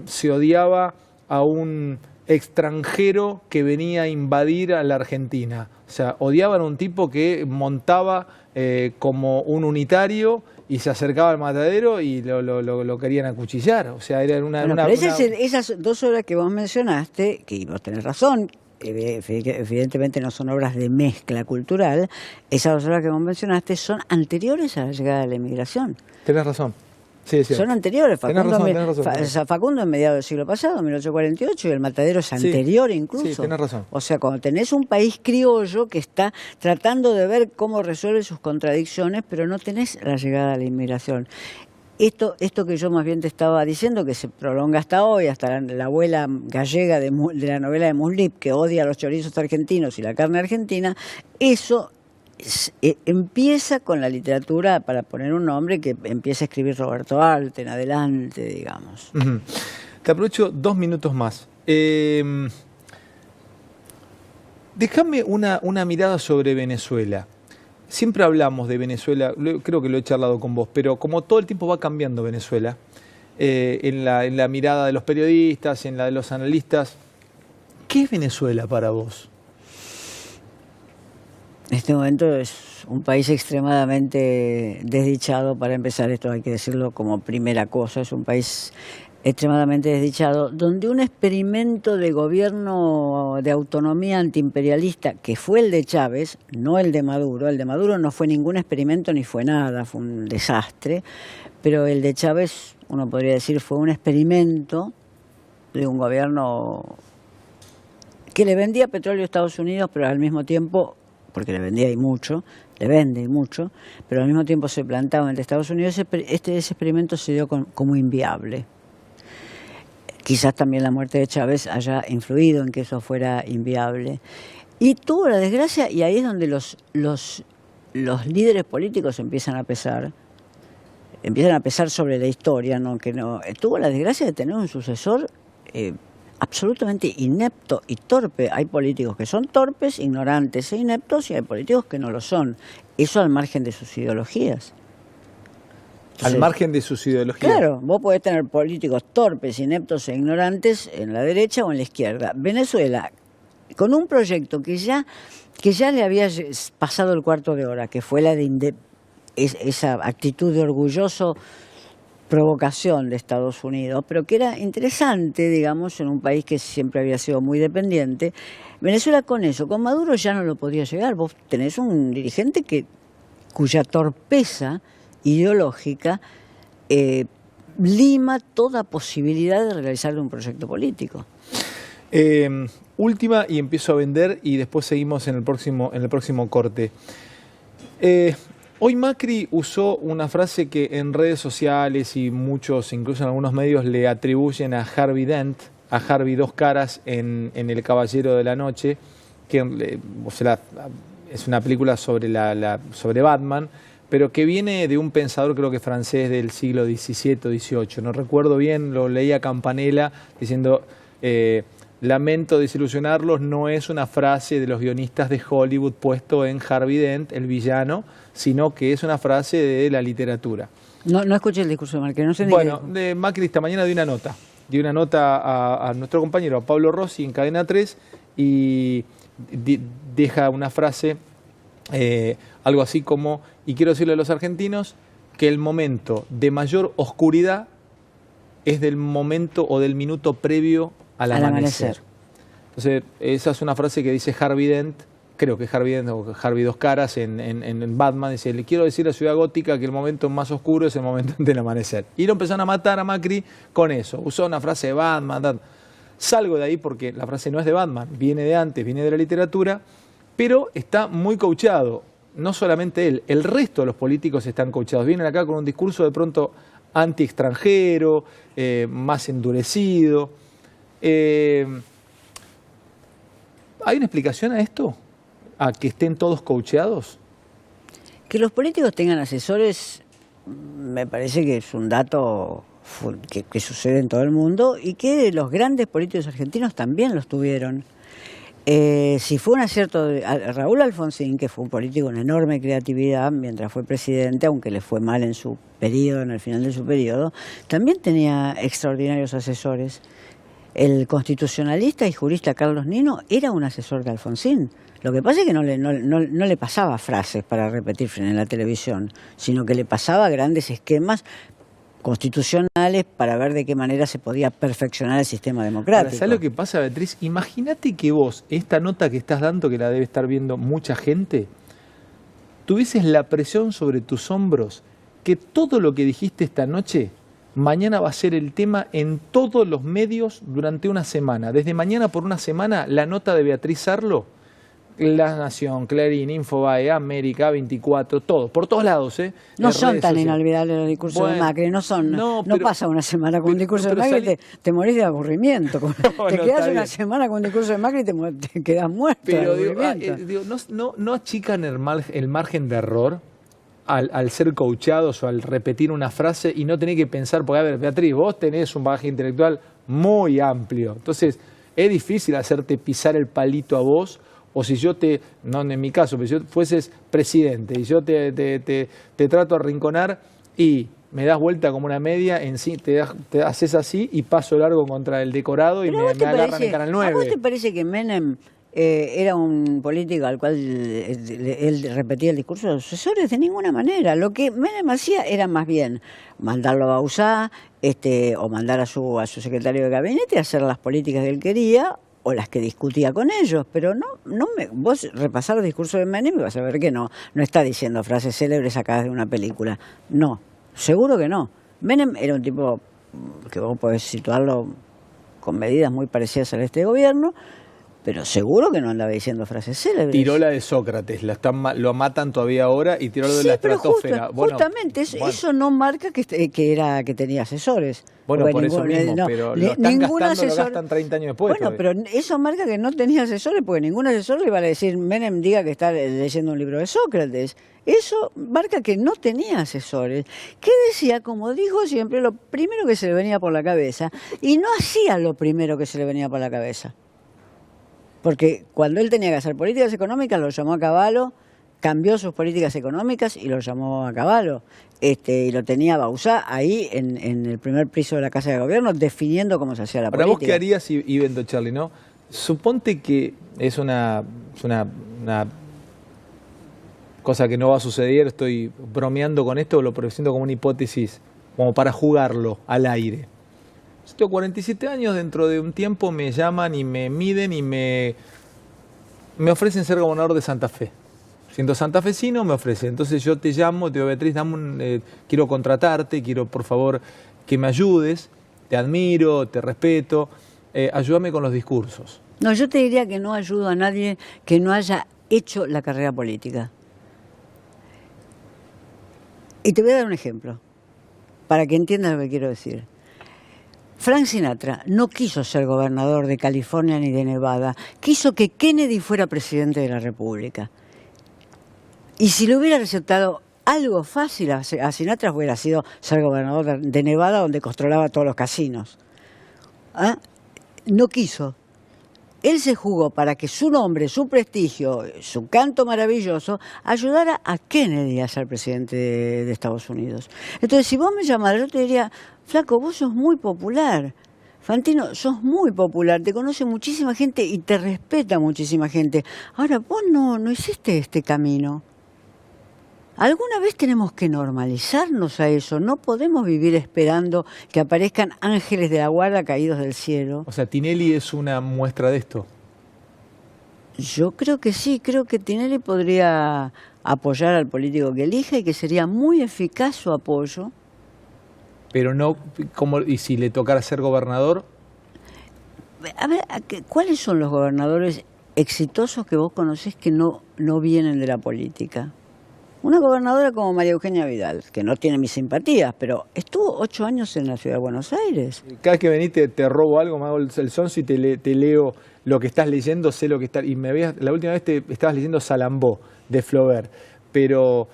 se odiaba a un extranjero que venía a invadir a la Argentina. O sea, odiaban a un tipo que montaba como un unitario y se acercaba al matadero y lo querían acuchillar. O sea, era Pero esas 2 obras que vos mencionaste, que vos tenés razón, evidentemente no son obras de mezcla cultural, esas 2 obras que vos mencionaste son anteriores a la llegada de la inmigración. Tenés razón. Sí, son anteriores. Tenés razón. Facundo en mediados del siglo pasado, 1848, y el matadero es anterior incluso. Sí, tenés razón. O sea, cuando tenés un país criollo que está tratando de ver cómo resuelve sus contradicciones, pero no tenés la llegada de la inmigración. Esto que yo más bien te estaba diciendo, que se prolonga hasta hoy, hasta la abuela gallega de la novela de Muslip, que odia los chorizos argentinos y la carne argentina, eso empieza con la literatura, para poner un nombre, que empieza a escribir Roberto Arte en adelante, digamos. Te aprovecho 2 minutos más. Déjame una mirada sobre Venezuela. Siempre hablamos de Venezuela, creo que lo he charlado con vos, pero como todo el tiempo va cambiando Venezuela, en la mirada de los periodistas, en la de los analistas, ¿qué es Venezuela para vos? En este momento es un país extremadamente desdichado. Para empezar, esto hay que decirlo como primera cosa, es un país extremadamente desdichado, donde un experimento de gobierno de autonomía antiimperialista, que fue el de Chávez, no el de Maduro no fue ningún experimento ni fue nada, fue un desastre, pero el de Chávez, uno podría decir, fue un experimento de un gobierno que le vendía petróleo a Estados Unidos, pero al mismo tiempo, porque le vendía y mucho, le vende y mucho, pero al mismo tiempo se plantaba entre Estados Unidos. Ese experimento se dio como inviable. Quizás también la muerte de Chávez haya influido en que eso fuera inviable. Y tuvo la desgracia, y ahí es donde los líderes políticos empiezan a pesar sobre la historia, ¿no? Tuvo la desgracia de tener un sucesor absolutamente inepto y torpe. Hay políticos que son torpes, ignorantes e ineptos, y hay políticos que no lo son. Eso al margen de sus ideologías. Entonces, al margen de sus ideologías. Claro, vos podés tener políticos torpes, ineptos e ignorantes en la derecha o en la izquierda. Venezuela, con un proyecto que ya le había pasado el cuarto de hora, que fue la de esa actitud de orgulloso provocación de Estados Unidos, pero que era interesante, digamos, en un país que siempre había sido muy dependiente. Venezuela con eso, con Maduro ya no lo podía llegar. Vos tenés un dirigente cuya torpeza ideológica lima toda posibilidad de realizar un proyecto político. Última, y empiezo a vender y después seguimos en el próximo corte. Hoy Macri usó una frase que en redes sociales y muchos, incluso en algunos medios, le atribuyen a Harvey Dent, a Harvey Dos Caras en El Caballero de la Noche, que es una película sobre Batman, pero que viene de un pensador, creo que francés, del siglo XVII o XVIII. No recuerdo bien, lo leía Campanella diciendo, lamento desilusionarlos, no es una frase de los guionistas de Hollywood puesto en Harvey Dent, el villano, sino que es una frase de la literatura. No escuché el discurso de Macri, no sé ni Bueno, Macri esta mañana dio una nota a nuestro compañero, a Pablo Rossi, en Cadena 3, y deja una frase, algo así como, y quiero decirle a los argentinos que el momento de mayor oscuridad es del momento o del minuto previo al amanecer. Entonces, esa es una frase que dice Harvey Dent, creo que Harvey Dent o Harvey Dos Caras en Batman, dice, le quiero decir a Ciudad Gótica que el momento más oscuro es el momento del amanecer. Y lo empezaron a matar a Macri con eso, usó una frase de Batman, salgo de ahí porque la frase no es de Batman, viene de antes, viene de la literatura, pero está muy coachado. No solamente él, el resto de los políticos están coachados. Vienen acá con un discurso de pronto anti-extranjero, más endurecido. ¿Hay una explicación a esto? ¿A que estén todos coacheados? Que los políticos tengan asesores me parece que es un dato que sucede en todo el mundo, y que los grandes políticos argentinos también los tuvieron. Si fue un acierto de Raúl Alfonsín, que fue un político con enorme creatividad mientras fue presidente, aunque le fue mal en su periodo, en el final de su periodo, también tenía extraordinarios asesores. El constitucionalista y jurista Carlos Nino era un asesor de Alfonsín. Lo que pasa es que no le pasaba frases para repetir en la televisión, sino que le pasaba grandes esquemas constitucionales para ver de qué manera se podía perfeccionar el sistema democrático. ¿Sabes lo que pasa, Beatriz? Imagínate que vos, esta nota que estás dando, que la debe estar viendo mucha gente, tuvieses la presión sobre tus hombros que todo lo que dijiste esta noche, mañana va a ser el tema en todos los medios durante una semana. Desde mañana por una semana, la nota de Beatriz Arlo, La Nación, Clarín, Infobae, América, 24, todo, por todos lados, ¿eh? No son tan inolvidables los discursos de Macri, no pasa una semana con un discurso de Macri y te morís de aburrimiento. Te quedás una semana con un discurso de Macri y te quedás muerto de aburrimiento. No achican el margen de error al ser coachados o al repetir una frase y no tener que pensar, porque a ver, Beatriz, vos tenés un bagaje intelectual muy amplio, entonces es difícil hacerte pisar el palito a vos. O si yo no en mi caso, pero si yo fueses presidente y yo te trato a arrinconar y me das vuelta como una media, te haces así y paso largo contra el decorado y me agarran en Canal 9. ¿A vos te parece que Menem era un político al cual él repetía el discurso de los sucesores? De ninguna manera. Lo que Menem hacía era más bien mandarlo a Bauzá o mandar a su secretario de gabinete a hacer las políticas que él quería, o las que discutía con ellos, pero vos repasar el discurso de Menem y vas a ver que no está diciendo frases célebres sacadas de una película. No, seguro que no. Menem era un tipo que vos podés situarlo con medidas muy parecidas a este gobierno, pero seguro que no andaba diciendo frases célebres. Tiró la de Sócrates, lo matan todavía ahora y tiró lo de la estratosfera. Justamente, eso no marca que tenía asesores. Bueno, por eso mismo, pero lo están gastando, lo gastan 30 años después. Bueno, pero eso marca que no tenía asesores, porque ningún asesor le iba a decir, Menem diga que está leyendo un libro de Sócrates. Eso marca que no tenía asesores. Que decía, como dijo siempre, lo primero que se le venía por la cabeza, y no hacía lo primero que se le venía por la cabeza. Porque cuando él tenía que hacer políticas económicas, lo llamó a Cavallo, cambió sus políticas económicas y lo llamó a Cavallo. Y lo tenía Bauzá ahí en el primer piso de la Casa de Gobierno, definiendo cómo se hacía la política. ¿Para vos qué harías, y vendo, Charlie, no? Suponte que es una cosa que no va a suceder, estoy bromeando con esto, lo presento como una hipótesis, como para jugarlo al aire. Yo tengo 47 años, dentro de un tiempo me llaman y me miden y me ofrecen ser gobernador de Santa Fe. Siendo santafesino me ofrecen. Entonces yo te llamo, te digo, Beatriz, quiero contratarte, quiero por favor que me ayudes, te admiro, te respeto, ayúdame con los discursos. No, yo te diría que no ayudo a nadie que no haya hecho la carrera política. Y te voy a dar un ejemplo, para que entiendas lo que quiero decir. Frank Sinatra no quiso ser gobernador de California ni de Nevada, quiso que Kennedy fuera presidente de la República. Y si le hubiera resultado algo fácil a Sinatra, hubiera sido ser gobernador de Nevada, donde controlaba todos los casinos. No quiso. Él se jugó para que su nombre, su prestigio, su canto maravilloso, ayudara a Kennedy a ser presidente de Estados Unidos. Entonces, si vos me llamaras, yo te diría, flaco, vos sos muy popular. Fantino, sos muy popular, te conoce muchísima gente y te respeta muchísima gente. Ahora, vos no hiciste este camino. Alguna vez tenemos que normalizarnos a eso, no podemos vivir esperando que aparezcan ángeles de la guarda caídos del cielo. O sea, ¿Tinelli es una muestra de esto? Yo creo que sí, creo que Tinelli podría apoyar al político que elija y que sería muy eficaz su apoyo. Pero no, ¿y si le tocara ser gobernador? A ver, ¿cuáles son los gobernadores exitosos que vos conocés que no vienen de la política? Una gobernadora como María Eugenia Vidal, que no tiene mis simpatías, pero estuvo 8 años en la ciudad de Buenos Aires. Cada vez que venís te robo algo, me hago el sonso y te leo lo que estás leyendo, sé lo que está. Y la última vez te estabas leyendo Salambó, de Flaubert. Pero,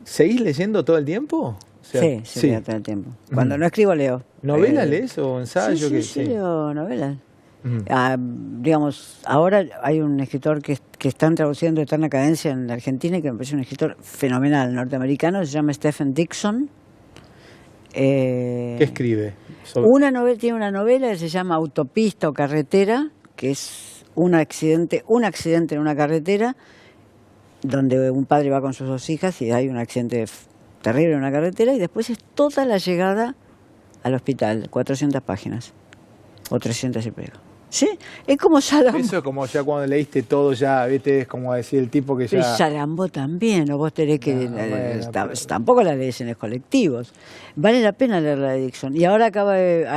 ¿seguís leyendo todo el tiempo? O sea, sí, leo todo el tiempo. Cuando no escribo, leo. ¿Novelas lees o ensayos? Sí, leo novelas. Digamos, ahora hay un escritor que están traduciendo Eterna Cadencia en la Argentina y que me parece un escritor fenomenal, norteamericano, se llama Stephen Dixon. ¿Qué escribe? Tiene una novela que se llama Autopista o Carretera, que es un accidente en una carretera, donde un padre va con sus 2 hijas y hay un accidente terrible en una carretera, y después es toda la llegada al hospital, 400 páginas, o 300 y pico. ¿Sí? Es como Salambo. Eso es como ya cuando leíste todo, ya, viste, es como decir el tipo que ya... Pero Salambo también, o vos tenés que... tampoco la lees en los colectivos. Vale la pena leer la de Dixon. Y ahora acaba de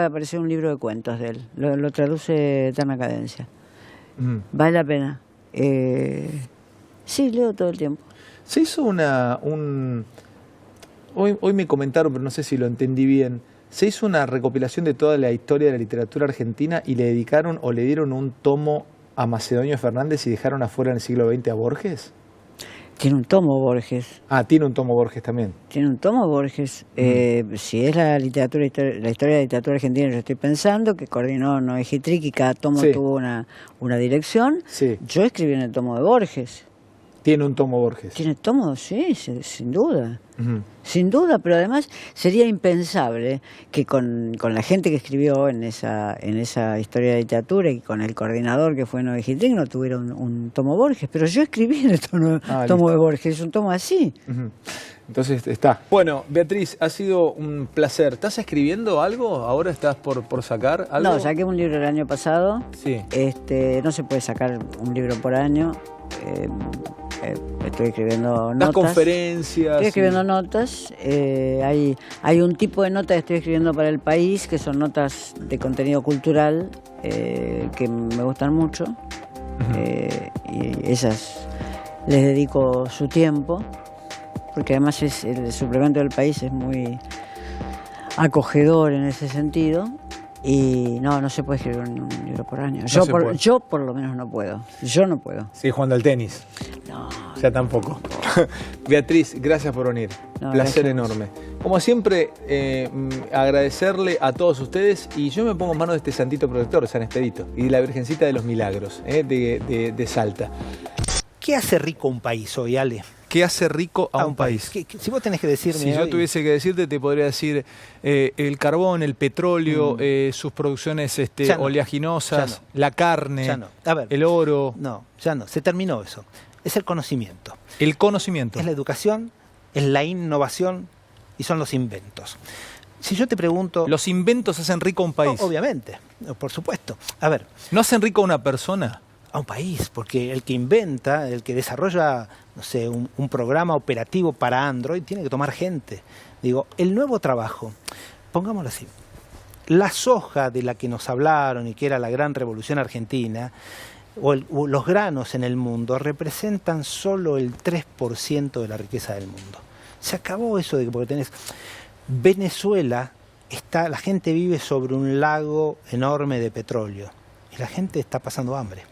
aparecer un libro de cuentos de él. Lo traduce Eterna Cadencia. Vale la pena. Sí, leo todo el tiempo. Se hizo hoy me comentaron, pero no sé si lo entendí bien. Se hizo una recopilación de toda la historia de la literatura argentina y le dedicaron o le dieron un tomo a Macedonio Fernández y dejaron afuera en el siglo XX a Borges. Tiene un tomo Borges. Ah, tiene un tomo Borges también. Tiene un tomo Borges. Si es la historia de la literatura argentina, yo estoy pensando que coordinó Noé Gitric y cada tomo tuvo una dirección. Sí. Yo escribí en el tomo de Borges. Tiene un tomo Borges. Tiene tomo, sí, sin duda. Sin duda, pero además sería impensable que con la gente que escribió en esa historia de literatura y con el coordinador que fue Noé Gitric no tuviera un tomo Borges. Pero yo escribí en el tomo de Borges, es un tomo así. Entonces está. Bueno, Beatriz, ha sido un placer. ¿Estás escribiendo algo? ¿Ahora estás por sacar algo? No, saqué un libro el año pasado. Sí. No se puede sacar un libro por año. Estoy escribiendo notas. ¿Das conferencias? Estoy escribiendo notas. Hay un tipo de notas que estoy escribiendo para El País, que son notas de contenido cultural, que me gustan mucho. Y esas les dedico su tiempo, porque además el suplemento del País es muy acogedor en ese sentido. Y no se puede escribir un libro por año. Yo por lo menos no puedo. Yo no puedo. Sí, jugando al tenis. No. Ya tampoco. Beatriz, gracias por venir. Placer enorme. Como siempre, agradecerle a todos ustedes, y yo me pongo en manos de este santito protector, San Expedito, y de la Virgencita de los Milagros, de Salta. ¿Qué hace rico un país hoy, Ale? ¿Qué hace rico a un país? Si vos tenés que decirme Si yo tuviese que decirte, te podría decir el carbón, el petróleo, sus producciones oleaginosas, la carne, el oro. No, ya no, se terminó eso. Es el conocimiento. El conocimiento. Es la educación, es la innovación y son los inventos. Si yo te pregunto... ¿Los inventos hacen rico a un país? Obviamente, por supuesto. A ver. ¿No hacen rico a una persona? A un país, porque el que inventa, el que desarrolla, no sé, un programa operativo para Android, tiene que tomar gente. Digo, el nuevo trabajo, pongámoslo así, la soja de la que nos hablaron y que era la gran revolución argentina, o los granos en el mundo, representan solo el 3% de la riqueza del mundo. Se acabó eso de que porque tenés... Venezuela, la gente vive sobre un lago enorme de petróleo y la gente está pasando hambre.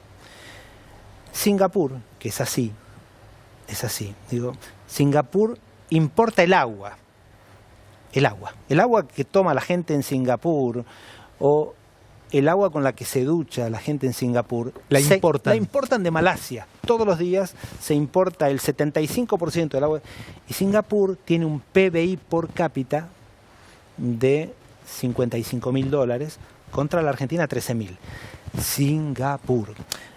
Singapur, que es así, digo, Singapur importa el agua que toma la gente en Singapur, o el agua con la que se ducha la gente en Singapur, la importan de Malasia. Todos los días se importa el 75% del agua, y Singapur tiene un PBI por cápita de $55.000 contra la Argentina 13.000. Singapur.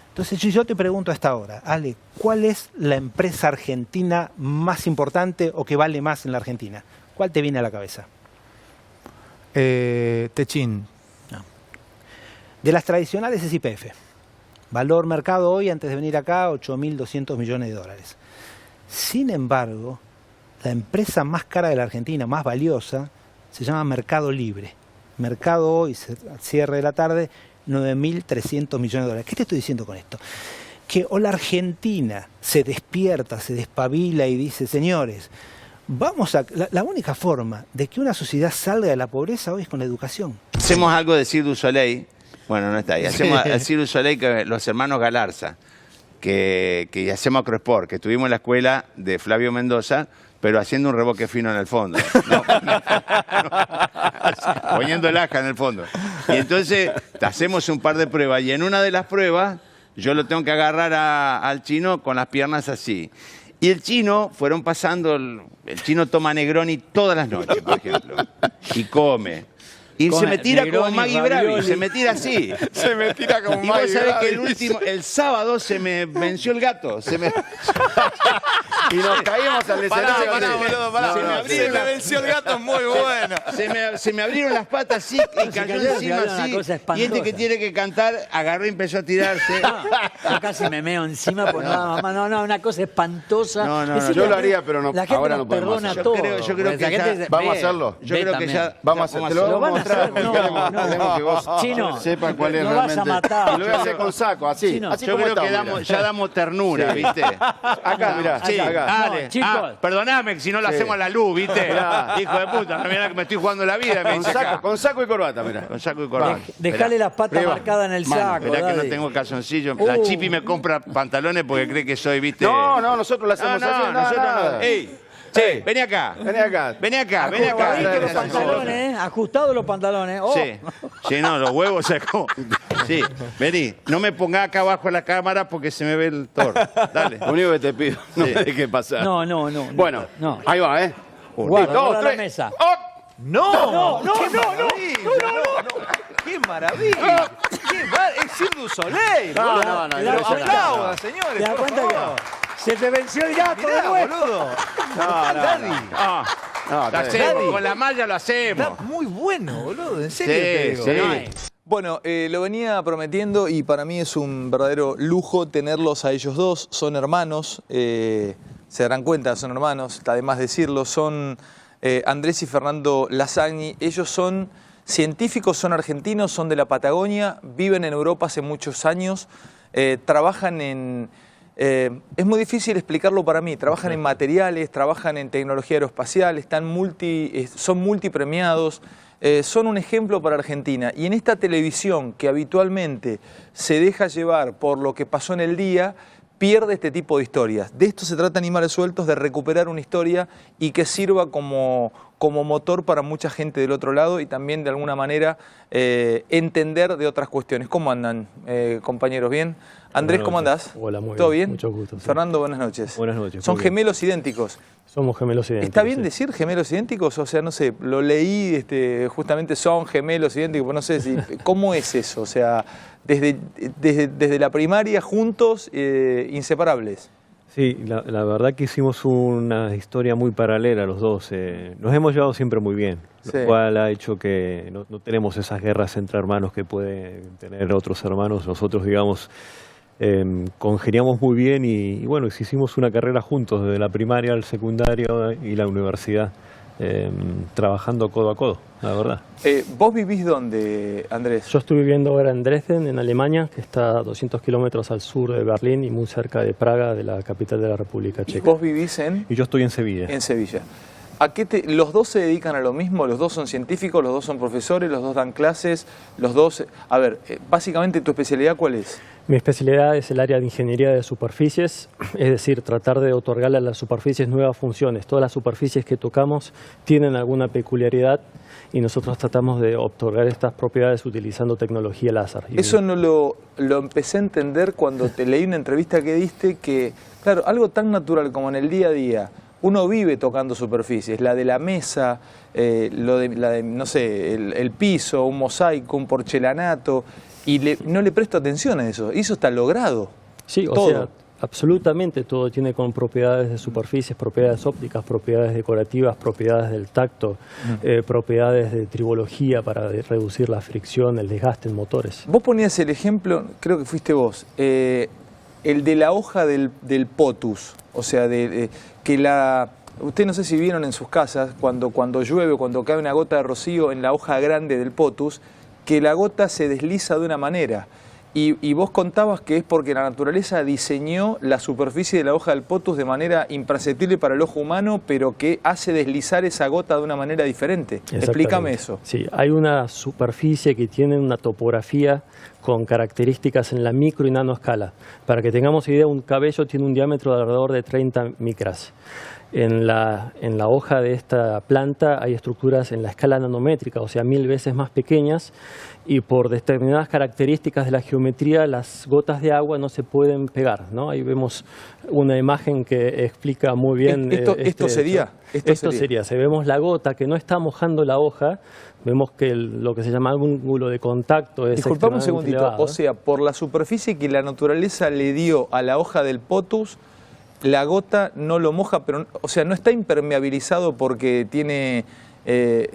Entonces, si yo te pregunto a esta hora, Ale, ¿cuál es la empresa argentina más importante o que vale más en la Argentina? ¿Cuál te viene a la cabeza? Techin. No. De las tradicionales es YPF. Valor mercado hoy, antes de venir acá, $8.200 millones. Sin embargo, la empresa más cara de la Argentina, más valiosa, se llama Mercado Libre. Mercado hoy, al cierre de la tarde, $9.300 millones. ¿Qué te estoy diciendo con esto? Que o la Argentina se despierta, se despabila y dice, señores, la única forma de que una sociedad salga de la pobreza hoy es con la educación. Hacemos algo de Cirque du Soleil, bueno, no está ahí, hacemos el Cirque du Soleil que los hermanos Galarza, que hacemos Acrosport, que estuvimos en la escuela de Flavio Mendoza, pero haciendo un reboque fino en el fondo. No, poniendo el aja en el fondo. Y entonces hacemos un par de pruebas, y en una de las pruebas yo lo tengo que agarrar al chino con las piernas así. Y el chino, fueron pasando, el chino toma Negroni todas las noches, por ejemplo, y come. Y Con se me tira como Negroni, Maggie Bravi, ravioli. se me tira así. Se me tira como Y vos sabés que el sábado se me venció el gato. Y nos caímos al escenario. boludo, pará. Se me venció el gato, muy bueno. Se me abrieron las patas así y cayó encima una así. cosa Y espantosa. este que tiene que cantar agarró y empezó a tirarse. Yo casi me meo encima por nada, mamá. No, una cosa espantosa. No, Es decir, yo la lo gente- haría, pero no, la gente ahora nos no podemos perdona hacerlo. todo. Yo creo Pues que la gente ya- dice, Vamos a ve, hacerlo. Yo ve creo que también. ya... Vamos a hacer, te lo Lo vamos a van a mostrar. hacer, porque no, queremos- no. queremos que vos Chino, sepas cuál es lo vas a realmente. matar. Y lo voy a hacer con saco, así. Chino. Así Yo como creo que estamos, damos, mirá. ya damos ternura, ¿viste? Acá, mirá, Sí, acá. dale. No, chicos. Perdoname que si no lo Sí. hacemos a la luz, ¿viste? Mirá. Hijo de puta, mira que me estoy jugando la vida. Me dice acá. Con saco y corbata, mirá. Con saco y corbata. Dejale las patas Prueba. marcadas en el saco. Esperá que no Daddy. tengo calzoncillo. La Chipi me compra pantalones porque cree que soy, ¿viste? No, nosotros lo No, hacemos no, así. nosotros nada. no. ¡Ey! Che, vení acá. Vení acá. Vení acá, vení acá. Ajustadito los Esa pantalones, ajustados los pantalones. Oh. Sí, sí, no, los huevos sacó. Sí, vení. No me pongas acá abajo la cámara porque se me ve el toro. Dale. Lo único que te pido, no Sí. me dejes pasar. No. Bueno, No. ahí va, ¿eh? Guarda, Dos, guarda la tres. mesa. No, ¡Qué maravilla! Es Cirque du Soleil, No, boludo. no, no, Pero impresionante. aplaudan, señores, ¿Te das por cuenta favor. que se te venció el gato de Mirá, nuevo? boludo. Daddy. Ah, No, lo está bien. hacemos, Daddy. con la malla lo hacemos. Está muy bueno, boludo. En serio te digo. Sí, sí. Ay. Bueno, lo venía prometiendo y para mí es un verdadero lujo tenerlos a ellos dos. Son hermanos, se darán cuenta, son hermanos, además de decirlo. Son Andrés y Fernando Lasagni. Ellos son científicos, son argentinos, son de la Patagonia, viven en Europa hace muchos años, trabajan en... es muy difícil explicarlo para mí. Trabajan en materiales, trabajan en tecnología aeroespacial, son multipremiados, son un ejemplo para Argentina. Y en esta televisión que habitualmente se deja llevar por lo que pasó en el día, pierde este tipo de historias. De esto se trata Animales Sueltos, de recuperar una historia y que sirva como motor para mucha gente del otro lado y también de alguna manera entender de otras cuestiones. ¿Cómo andan, compañeros? ¿Bien? Andrés, ¿cómo andás? Hola, muy ¿Todo bien. bien? Mucho gusto. Sí. Fernando, buenas noches. Buenas noches. Son muy bien. gemelos idénticos. Somos gemelos idénticos. ¿Está bien sí. decir gemelos idénticos? O sea, no sé, lo leí, justamente son gemelos idénticos, pero no sé si, ¿cómo es eso? O sea, desde la primaria juntos, inseparables. Sí, la verdad que hicimos una historia muy paralela los dos. Nos hemos llevado siempre muy bien, Sí. lo cual ha hecho que no tenemos esas guerras entre hermanos que pueden tener otros hermanos. Nosotros, digamos, congeniamos muy bien y bueno, hicimos una carrera juntos, desde la primaria al secundario y la universidad, trabajando codo a codo, la verdad. ¿Vos vivís dónde, Andrés? Yo estoy viviendo ahora en Dresden, en Alemania, que está a 200 kilómetros al sur de Berlín y muy cerca de Praga, de la capital de la República ¿Y Checa. vos vivís en Y yo estoy en Sevilla. Sevilla? ¿Los dos se dedican a lo mismo? ¿Los dos son científicos? ¿Los dos son profesores? ¿Los dos dan clases? ¿Los dos...? A ver, básicamente, ¿tu especialidad cuál es? Mi especialidad es el área de ingeniería de superficies, es decir, tratar de otorgarle a las superficies nuevas funciones. Todas las superficies que tocamos tienen alguna peculiaridad y nosotros tratamos de otorgar estas propiedades utilizando tecnología láser. Eso no lo empecé a entender cuando te leí una entrevista que diste que, claro, algo tan natural como en el día a día, uno vive tocando superficies, la de la mesa, no sé, el piso, un mosaico, un porcelanato, y no le presto atención a eso. Eso está logrado. Sí, o todo. sea, absolutamente todo tiene con propiedades de superficies, propiedades ópticas, propiedades decorativas, propiedades del tacto, propiedades de tribología para reducir la fricción, el desgaste en motores. Vos ponías el ejemplo, creo que fuiste vos, el de la hoja del potus, o sea, ustedes no sé si vieron en sus casas, cuando llueve, cuando cae una gota de rocío en la hoja grande del potus, que la gota se desliza de una manera. Y vos contabas que es porque la naturaleza diseñó la superficie de la hoja del potus de manera imperceptible para el ojo humano, pero que hace deslizar esa gota de una manera diferente. Explícame eso. Sí, hay una superficie que tiene una topografía con características en la micro y nano escala. Para que tengamos idea, un cabello tiene un diámetro de alrededor de 30 micras. En la hoja de esta planta hay estructuras en la escala nanométrica, o sea, 1000 veces más pequeñas, y por determinadas características de la geometría las gotas de agua no se pueden pegar, ¿no? Ahí vemos una imagen que explica muy bien ¿Esto sería? Esto sería, si vemos la gota que no está mojando la hoja, vemos que lo que se llama ángulo de contacto es Disculpame un extremadamente segundito, elevado. o sea, por la superficie que la naturaleza le dio a la hoja del potus, la gota no lo moja, pero, o sea, no está impermeabilizado porque tiene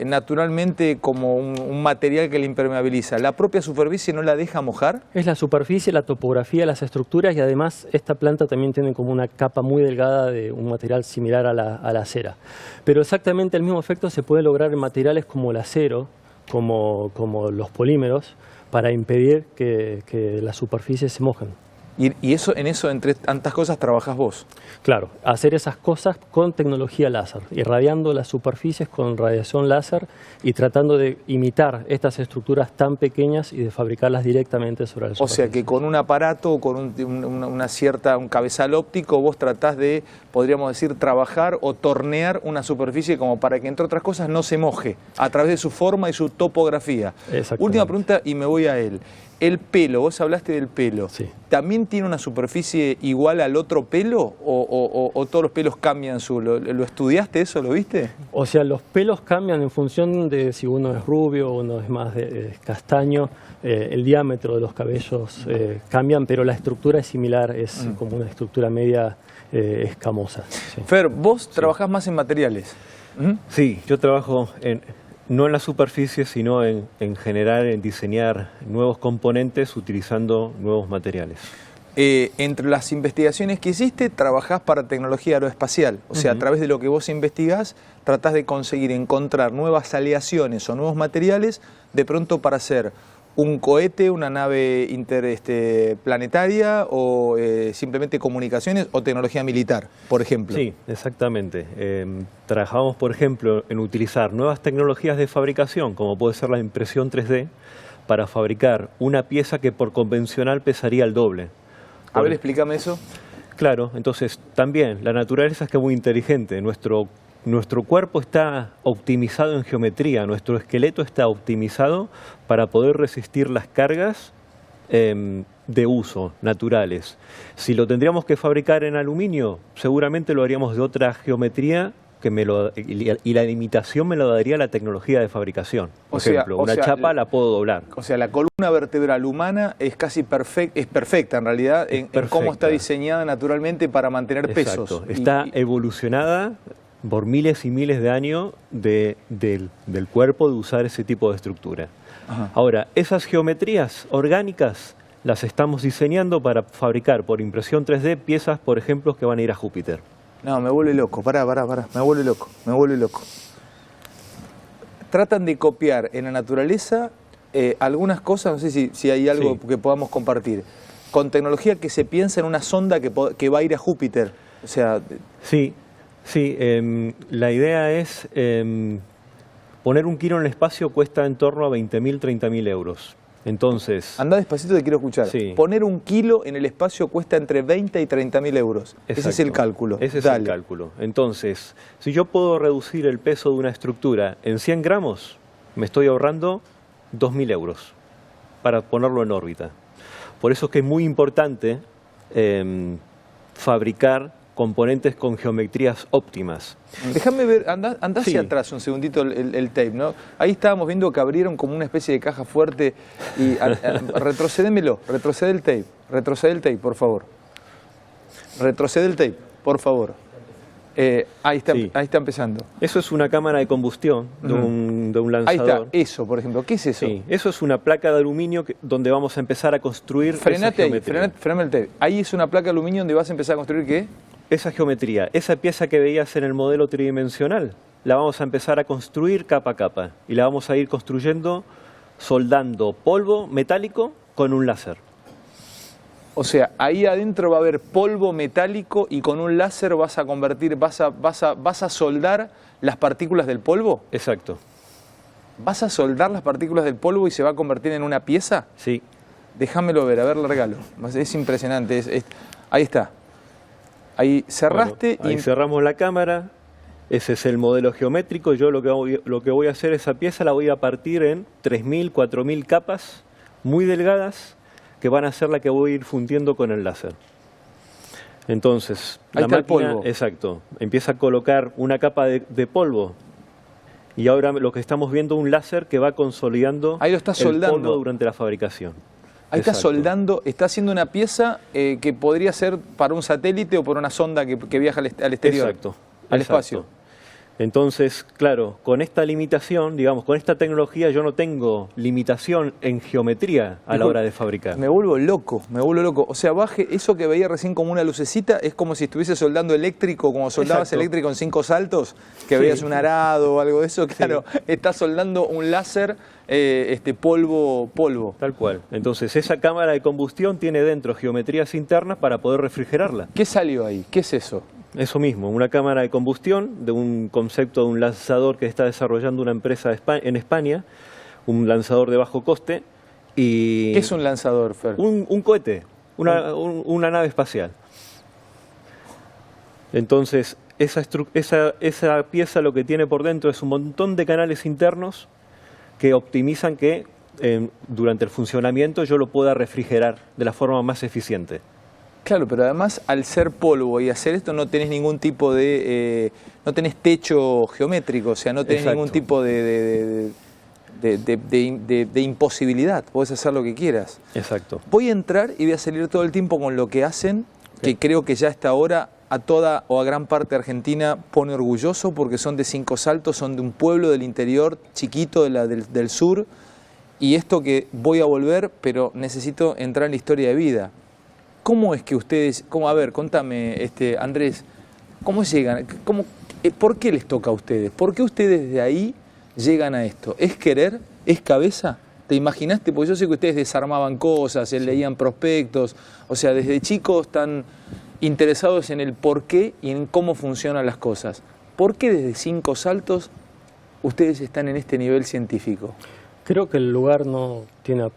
naturalmente como un material que le impermeabiliza. ¿La propia superficie no la deja mojar? Es la superficie, la topografía, las estructuras y además esta planta también tiene como una capa muy delgada de un material similar a la cera. Pero exactamente el mismo efecto se puede lograr en materiales como el acero, como los polímeros, para impedir que las superficies se mojen. Y eso, entre tantas cosas, trabajas vos. Claro, hacer esas cosas con tecnología láser, irradiando las superficies con radiación láser y tratando de imitar estas estructuras tan pequeñas y de fabricarlas directamente sobre la O superficie. sea que con un aparato o con un cabezal óptico vos tratás de, podríamos decir, trabajar o tornear una superficie como para que, entre otras cosas, no se moje a través de su forma y su topografía. Exactamente. Última pregunta y me voy a él. El pelo, vos hablaste del pelo. Sí. ¿También tiene una superficie igual al otro pelo o todos los pelos cambian ¿Lo estudiaste eso? ¿Lo viste? O sea, los pelos cambian en función de si uno es rubio, uno es más castaño, el diámetro de los cabellos cambian, pero la estructura es similar, es como una estructura media escamosa. Sí. Fer, vos trabajás más en materiales. Sí, yo trabajo no en la superficie, sino en generar, en diseñar nuevos componentes utilizando nuevos materiales. Entre las investigaciones que hiciste, trabajás para tecnología aeroespacial. O sea, a través de lo que vos investigás, tratás de conseguir encontrar nuevas aleaciones o nuevos materiales, de pronto para hacer un cohete, una nave interplanetaria o simplemente comunicaciones o tecnología militar, por ejemplo. Sí, exactamente. Trabajamos, por ejemplo, en utilizar nuevas tecnologías de fabricación, como puede ser la impresión 3D, para fabricar una pieza que por convencional pesaría el doble. A ver, explícame eso. Claro, entonces también la naturaleza es que es muy inteligente. Nuestro cuerpo está optimizado en geometría, nuestro esqueleto está optimizado para poder resistir las cargas de uso, naturales. Si lo tendríamos que fabricar en aluminio, seguramente lo haríamos de otra geometría y la limitación me lo daría la tecnología de fabricación. Por ejemplo, una chapa la puedo doblar. O sea, la columna vertebral humana es casi perfecta en realidad en cómo está diseñada naturalmente para mantener pesos. Exacto. Está evolucionada por miles y miles de años del cuerpo de usar ese tipo de estructura. Ajá. Ahora, esas geometrías orgánicas las estamos diseñando para fabricar por impresión 3D piezas, por ejemplo, que van a ir a Júpiter. No, me vuelve loco, pará, me vuelve loco. Tratan de copiar en la naturaleza algunas cosas, no sé si hay algo que podamos compartir, con tecnología que se piensa en una sonda que va a ir a Júpiter. O sea... Sí, la idea es poner un kilo en el espacio cuesta en torno a 20.000, 30.000 euros. Entonces... Anda despacito, te quiero escuchar. Sí. Poner un kilo en el espacio cuesta entre 20 y 30.000 euros. Exacto. Ese es el cálculo. Ese es el cálculo. Entonces, si yo puedo reducir el peso de una estructura en 100 gramos, me estoy ahorrando 2.000 euros para ponerlo en órbita. Por eso es que es muy importante fabricar componentes con geometrías óptimas. Déjame ver, anda hacia atrás un segundito el tape, ¿no? Ahí estábamos viendo que abrieron como una especie de caja fuerte y retrocédemelo, retrocede el tape, por favor. Retrocede el tape, por favor. Ahí está empezando. Eso es una cámara de combustión de un lanzador. Ahí está, eso, por ejemplo. ¿Qué es eso? Sí, eso es una placa de aluminio donde vamos a empezar a construir esa geometría. Frename el tape. Ahí es una placa de aluminio donde vas a empezar a construir ¿qué? Esa geometría, esa pieza que veías en el modelo tridimensional, la vamos a empezar a construir capa a capa y la vamos a ir construyendo soldando polvo metálico con un láser. O sea, ahí adentro va a haber polvo metálico y con un láser vas a soldar las partículas del polvo. Exacto. ¿Vas a soldar las partículas del polvo y se va a convertir en una pieza? Sí. Déjamelo ver, a ver, largalo. Es impresionante. Ahí está. Ahí cerraste. Bueno, ahí cerramos la cámara. Ese es el modelo geométrico. Yo lo que voy a hacer, esa pieza la voy a partir en 3.000, 4.000 capas muy delgadas que van a ser la que voy a ir fundiendo con el láser. Entonces, Ahí la está el máquina, polvo. exacto, empieza a colocar una capa de polvo. Y ahora lo que estamos viendo es un láser que va consolidando Ahí lo está el soldando. polvo durante la fabricación. Ahí está Exacto. soldando, está haciendo una pieza que podría ser para un satélite o para una sonda que viaja al exterior, Exacto. al exacto. espacio. Entonces, claro, con esta limitación, digamos, con esta tecnología yo no tengo limitación en geometría a la hora de fabricar. Me vuelvo loco, me vuelvo loco. O sea, baje, eso que veía recién como una lucecita es como si estuviese soldando eléctrico, como soldabas Exacto. eléctrico en 5 saltos, que Sí. veías un arado o algo de eso. Claro, está soldando un láser, polvo. Tal cual. Entonces, esa cámara de combustión tiene dentro geometrías internas para poder refrigerarla. ¿Qué salió ahí? ¿Qué es eso? Eso mismo, una cámara de combustión de un concepto de un lanzador que está desarrollando una empresa en España, un lanzador de bajo coste. Y ¿Qué es un lanzador, Fer? un cohete, una nave espacial. Entonces, esa pieza lo que tiene por dentro es un montón de canales internos que optimizan que durante el funcionamiento yo lo pueda refrigerar de la forma más eficiente. Claro, pero además al ser polvo y hacer esto no tenés ningún tipo de... no tenés techo geométrico, o sea, no tenés Exacto. ningún tipo de imposibilidad, podés hacer lo que quieras. Exacto. Voy a entrar y voy a salir todo el tiempo con lo que hacen, que creo que ya a esta hora a toda o a gran parte de Argentina pone orgulloso porque son de 5 Saltos, son de un pueblo del interior chiquito del sur, y esto que voy a volver, pero necesito entrar en la historia de vida. ¿Cómo es que ustedes, a ver, contame, Andrés, cómo llegan, por qué les toca a ustedes? ¿Por qué ustedes de ahí llegan a esto? ¿Es querer? ¿Es cabeza? ¿Te imaginaste? Porque yo sé que ustedes desarmaban cosas, leían prospectos, o sea, desde chicos están interesados en el por qué y en cómo funcionan las cosas. ¿Por qué desde 5 Saltos ustedes están en este nivel científico? Creo que el lugar no tiene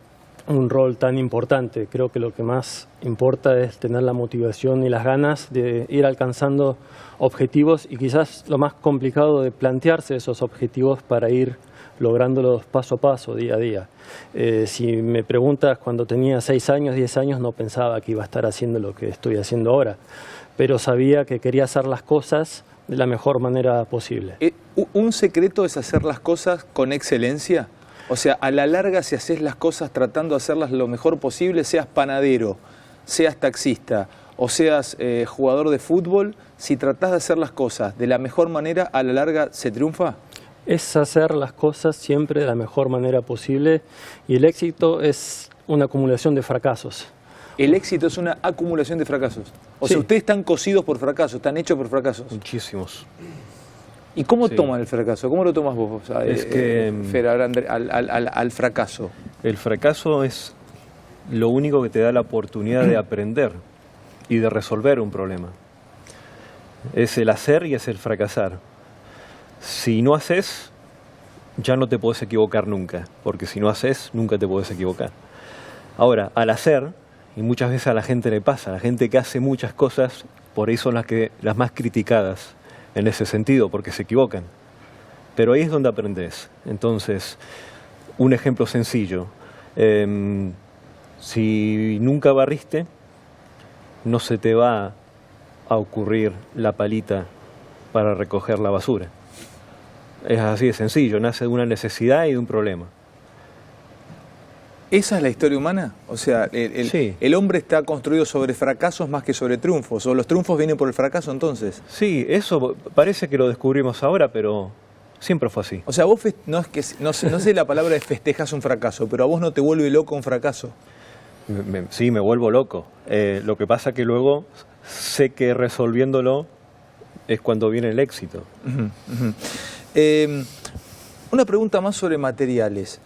un rol tan importante. Creo que lo que más importa es tener la motivación y las ganas de ir alcanzando objetivos, y quizás lo más complicado de plantearse esos objetivos para ir lográndolos paso a paso, día a día. Si me preguntas, cuando tenía 6 años, 10 años, no pensaba que iba a estar haciendo lo que estoy haciendo ahora, pero sabía que quería hacer las cosas de la mejor manera posible. ¿Un secreto es hacer las cosas con excelencia? O sea, a la larga, si haces las cosas tratando de hacerlas lo mejor posible, seas panadero, seas taxista o seas jugador de fútbol, si tratás de hacer las cosas de la mejor manera, a la larga se triunfa. Es hacer las cosas siempre de la mejor manera posible, y el éxito es una acumulación de fracasos. El éxito es una acumulación de fracasos. O sea, Sí. ustedes están cosidos por fracasos, están hechos por fracasos. Muchísimos. ¿Y cómo Sí. toman el fracaso? ¿Cómo lo tomas vos, Es que, Fer, ahora, al fracaso? El fracaso es lo único que te da la oportunidad de aprender y de resolver un problema. Es el hacer y es el fracasar. Si no haces, ya no te podés equivocar nunca, porque si no haces, nunca te podés equivocar. Ahora, al hacer, y muchas veces a la gente le pasa, la gente que hace muchas cosas, por ahí son las más criticadas en ese sentido, porque se equivocan. Pero ahí es donde aprendes. Entonces, un ejemplo sencillo. Si nunca barriste, no se te va a ocurrir la palita para recoger la basura. Es así de sencillo, nace de una necesidad y de un problema. ¿Esa es la historia humana? O sea, Sí. el hombre está construido sobre fracasos más que sobre triunfos. ¿O los triunfos vienen por el fracaso entonces? Sí, eso parece que lo descubrimos ahora, pero siempre fue así. O sea, vos no sé la palabra de festejas un fracaso, pero a vos no te vuelve loco un fracaso. Sí, me vuelvo loco. Lo que pasa que luego sé que resolviéndolo es cuando viene el éxito. Una pregunta más sobre materiales.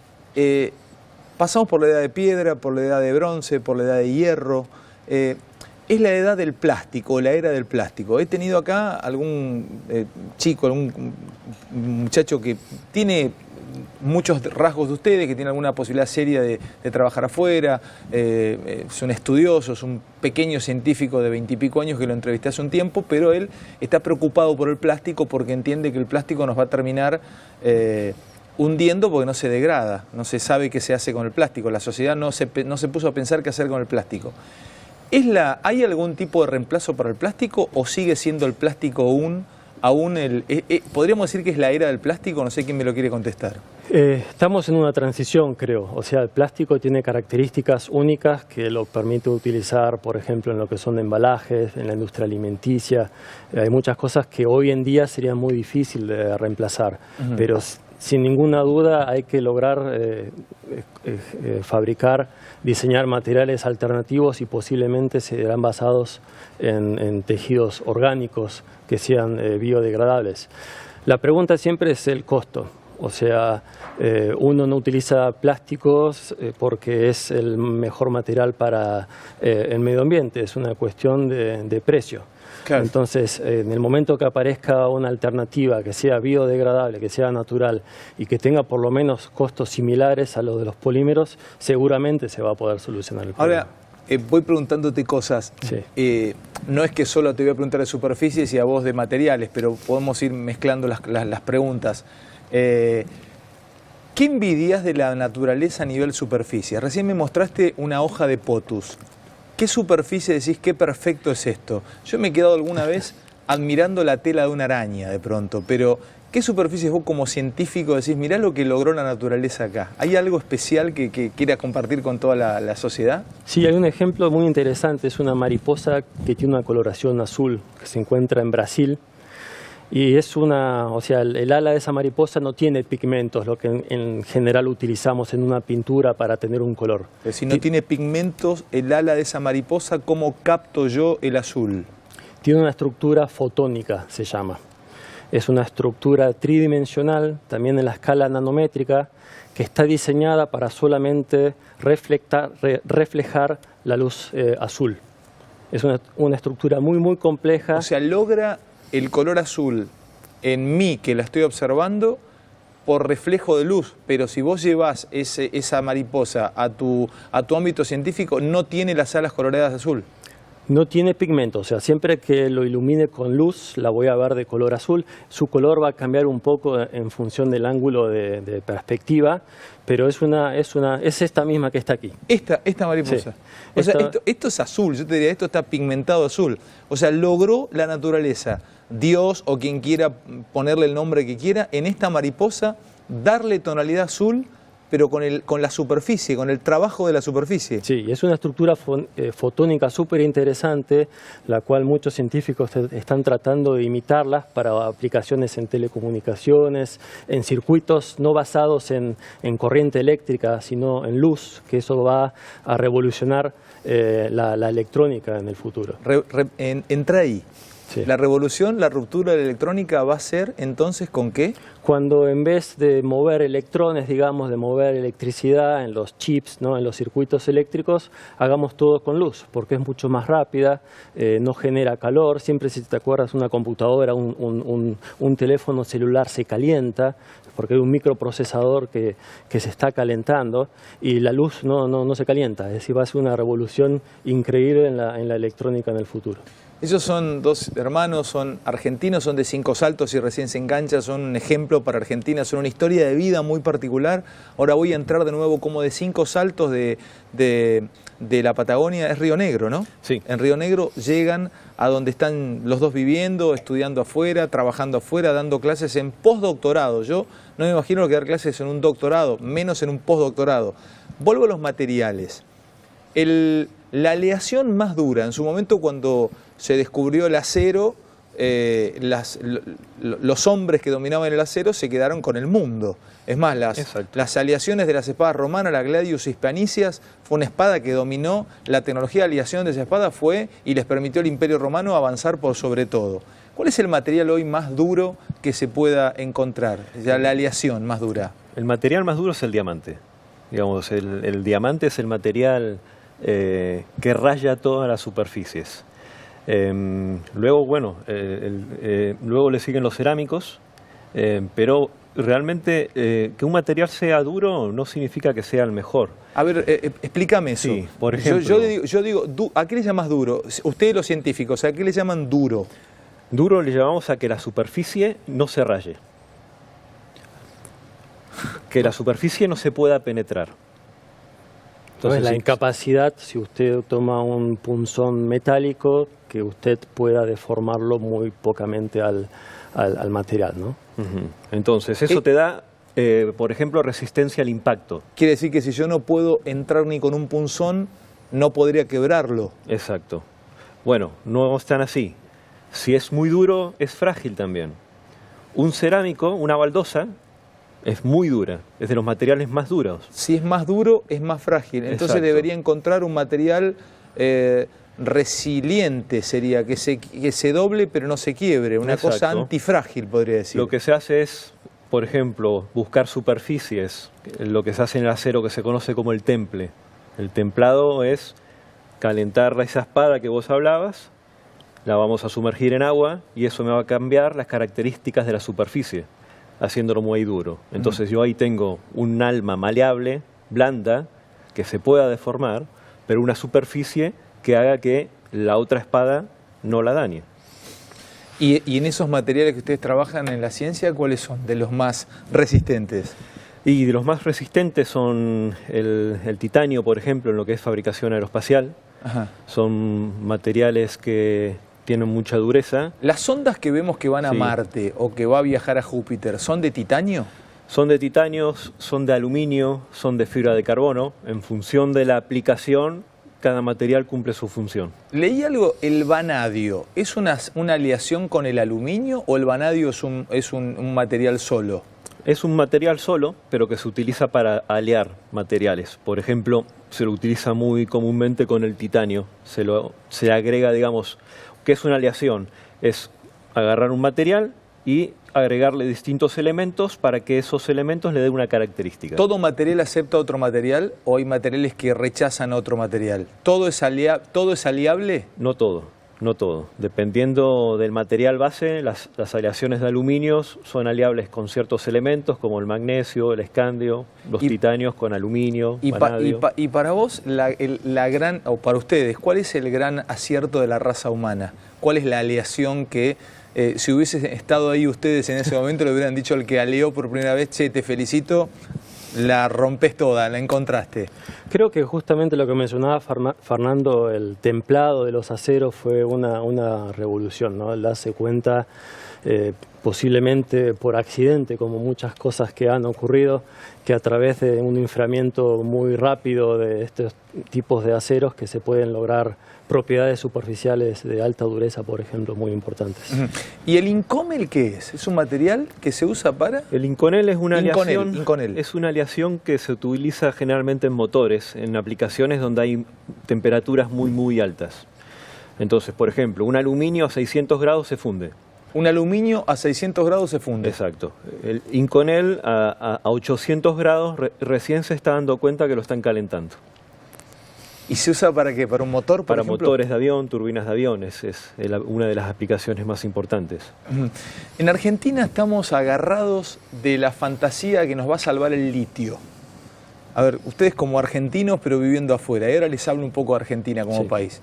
Pasamos por la edad de piedra, por la edad de bronce, por la edad de hierro. Es la edad del plástico, la era del plástico. He tenido acá algún chico, algún muchacho que tiene muchos rasgos de ustedes, que tiene alguna posibilidad seria de trabajar afuera, es un estudioso, es un pequeño científico de 20 y pico años que lo entrevisté hace un tiempo, pero él está preocupado por el plástico porque entiende que el plástico nos va a terminar hundiendo porque no se degrada, no se sabe qué se hace con el plástico, la sociedad no se puso a pensar qué hacer con el plástico. ¿Hay algún tipo de reemplazo para el plástico o sigue siendo el plástico podríamos decir que es la era del plástico? No sé quién me lo quiere contestar. Estamos en una transición, creo. O sea, el plástico tiene características únicas que lo permite utilizar, por ejemplo, en lo que son embalajes, en la industria alimenticia. Hay muchas cosas que hoy en día sería muy difícil de reemplazar, pero sin ninguna duda hay que lograr fabricar, diseñar materiales alternativos y posiblemente serán basados en tejidos orgánicos que sean biodegradables. La pregunta siempre es el costo. O sea, uno no utiliza plásticos porque es el mejor material para el medio ambiente, es una cuestión de precio. Claro. Entonces, en el momento que aparezca una alternativa que sea biodegradable, que sea natural y que tenga por lo menos costos similares a los de los polímeros, seguramente se va a poder solucionar el problema. Ahora, voy preguntándote cosas. Sí. No es que solo te voy a preguntar de superficies y a vos de materiales, pero podemos ir mezclando las preguntas. ¿Qué envidias de la naturaleza a nivel superficie? Recién me mostraste una hoja de potus. ¿Qué superficie decís, qué perfecto es esto? Yo me he quedado alguna vez admirando la tela de una araña de pronto, pero ¿qué superficies vos como científico decís, mirá lo que logró la naturaleza acá? ¿Hay algo especial que quiera compartir con toda la sociedad? Sí, hay un ejemplo muy interesante, es una mariposa que tiene una coloración azul, que se encuentra en Brasil. Y es o sea, el ala de esa mariposa no tiene pigmentos, lo que en general utilizamos en una pintura para tener un color. Pero si no tiene pigmentos, el ala de esa mariposa, ¿cómo capto yo el azul? Tiene una estructura fotónica, se llama. Es una estructura tridimensional, también en la escala nanométrica, que está diseñada para solamente reflejar la luz azul. Es una estructura muy compleja. O sea, logra el color azul en mí, que la estoy observando, por reflejo de luz, pero si vos llevas esa mariposa a tu ámbito científico, no tiene las alas coloreadas de azul. No tiene pigmento, o sea, siempre que lo ilumine con luz, la voy a ver de color azul. Su color va a cambiar un poco en función del ángulo de perspectiva, pero es esta misma que está aquí. Esta mariposa. Sí. O sea, esto es azul, yo te diría, esto está pigmentado azul. O sea, logró la naturaleza, Dios o quien quiera ponerle el nombre que quiera, en esta mariposa darle tonalidad azul, pero con la superficie, con el trabajo de la superficie. Sí, es una estructura fotónica súper interesante, la cual muchos científicos están tratando de imitarlas para aplicaciones en telecomunicaciones, en circuitos no basados en corriente eléctrica, sino en luz, que eso va a revolucionar la electrónica en el futuro. Entra ahí. Sí. La revolución, la ruptura de la electrónica va a ser entonces ¿con qué? Cuando en vez de mover electrones, digamos, de mover electricidad en los chips, ¿no?, en los circuitos eléctricos, hagamos todo con luz, porque es mucho más rápida, no genera calor. Siempre, si te acuerdas, una computadora, un teléfono celular se calienta, porque hay un microprocesador que se está calentando, y la luz no se calienta. Es decir, va a ser una revolución increíble en la electrónica en el futuro. Ellos son dos hermanos, son argentinos, son de Cinco Saltos y recién se engancha, son un ejemplo para Argentina, son una historia de vida muy particular. Ahora voy a entrar de nuevo como de Cinco Saltos de la Patagonia, es Río Negro, ¿no? Sí. En Río Negro llegan a donde están los dos viviendo, estudiando afuera, trabajando afuera, dando clases en postdoctorado. Yo no me imagino que dar clases en un doctorado, menos en un postdoctorado. Vuelvo a los materiales. La aleación más dura, en su momento cuando se descubrió el acero, los hombres que dominaban el acero se quedaron con el mundo. Es más, las aleaciones de las espadas romanas, la Gladius Hispanicias, fue una espada que dominó, la tecnología de aleación de esa espada fue y les permitió al Imperio Romano avanzar por sobre todo. ¿Cuál es el material hoy más duro que se pueda encontrar? La aleación más dura. El material más duro es el diamante. Digamos, el diamante es el material que raya todas las superficies. Luego, bueno, luego le siguen los cerámicos, pero realmente que un material sea duro no significa que sea el mejor. A ver, explícame eso. Sí, por ejemplo. Yo digo, ¿a qué le llamas duro? Ustedes los científicos, ¿a qué le llaman duro? Duro le llamamos a que la superficie no se raye. Que la superficie no se pueda penetrar. Entonces, la sí, incapacidad, si usted toma un punzón metálico, que usted pueda deformarlo muy pocamente al material, ¿no? Entonces, eso te da, por ejemplo, resistencia al impacto. Quiere decir que si yo no puedo entrar ni con un punzón, no podría quebrarlo. Exacto. Bueno, no es tan así. Si es muy duro, es frágil también. Un cerámico, una baldosa, es muy dura, es de los materiales más duros. Si es más duro, es más frágil. Entonces Exacto. debería encontrar un material resiliente, sería, que se doble pero no se quiebre. Una cosa Exacto. antifrágil, podría decir. Lo que se hace es, por ejemplo, buscar superficies. Lo que se hace en el acero que se conoce como el temple. El templado es calentar esa espada que vos hablabas, la vamos a sumergir en agua y eso me va a cambiar las características de la superficie, haciéndolo muy duro. Entonces yo ahí tengo un alma maleable, blanda, que se pueda deformar, pero una superficie que haga que la otra espada no la dañe. Y en esos materiales que ustedes trabajan en la ciencia, ¿cuáles son de los más resistentes? Y de los más resistentes son el titanio, por ejemplo, en lo que es fabricación aeroespacial. Ajá. Son materiales que tienen mucha dureza. ¿Las sondas que vemos que van a Sí. Marte o que va a viajar a Júpiter, son de titanio? Son de titanio, son de aluminio, son de fibra de carbono. En función de la aplicación, cada material cumple su función. Leí algo, el vanadio, ¿es una aleación con el aluminio o el vanadio es un material solo? Es un material solo, pero que se utiliza para alear materiales. Por ejemplo, se lo utiliza muy comúnmente con el titanio. Se agrega, digamos, ¿qué es una aleación? Es agarrar un material y agregarle distintos elementos para que esos elementos le den una característica. ¿Todo material acepta otro material o hay materiales que rechazan otro material? ¿Todo es aleable? No todo, no todo. Dependiendo del material base, las aleaciones de aluminio son aleables con ciertos elementos como el magnesio, el escandio, los titanios con aluminio, vanadio. Y para vos, o para ustedes, ¿cuál es el gran acierto de la raza humana? ¿Cuál es la aleación que, si hubiesen estado ahí ustedes en ese momento, le hubieran dicho al que aleó por primera vez, che, te felicito, la rompes toda, la encontraste? Creo que justamente lo que mencionaba Fernando, el templado de los aceros fue una revolución, ¿no? El darse cuenta, posiblemente por accidente, como muchas cosas que han ocurrido, que a través de un enfriamiento muy rápido de estos tipos de aceros que se pueden lograr propiedades superficiales de alta dureza, por ejemplo, muy importantes. ¿Y el Incomel qué es? ¿Es un material que se usa para...? El Inconel es una aleación, Inconel. es una aleación que se utiliza generalmente en motores, en aplicaciones donde hay temperaturas muy, muy altas. Entonces, por ejemplo, un aluminio a 600 grados se funde. Un aluminio a 600 grados se funde. Exacto. El Inconel a 800 grados recién se está dando cuenta que lo están calentando. ¿Y se usa para qué? ¿Para un motor, por Para ejemplo? motores de avión, turbinas de aviones, es una de las aplicaciones más importantes. En Argentina estamos agarrados de la fantasía que nos va a salvar el litio. A ver, ustedes como argentinos pero viviendo afuera, y ahora les hablo un poco de Argentina como Sí. país.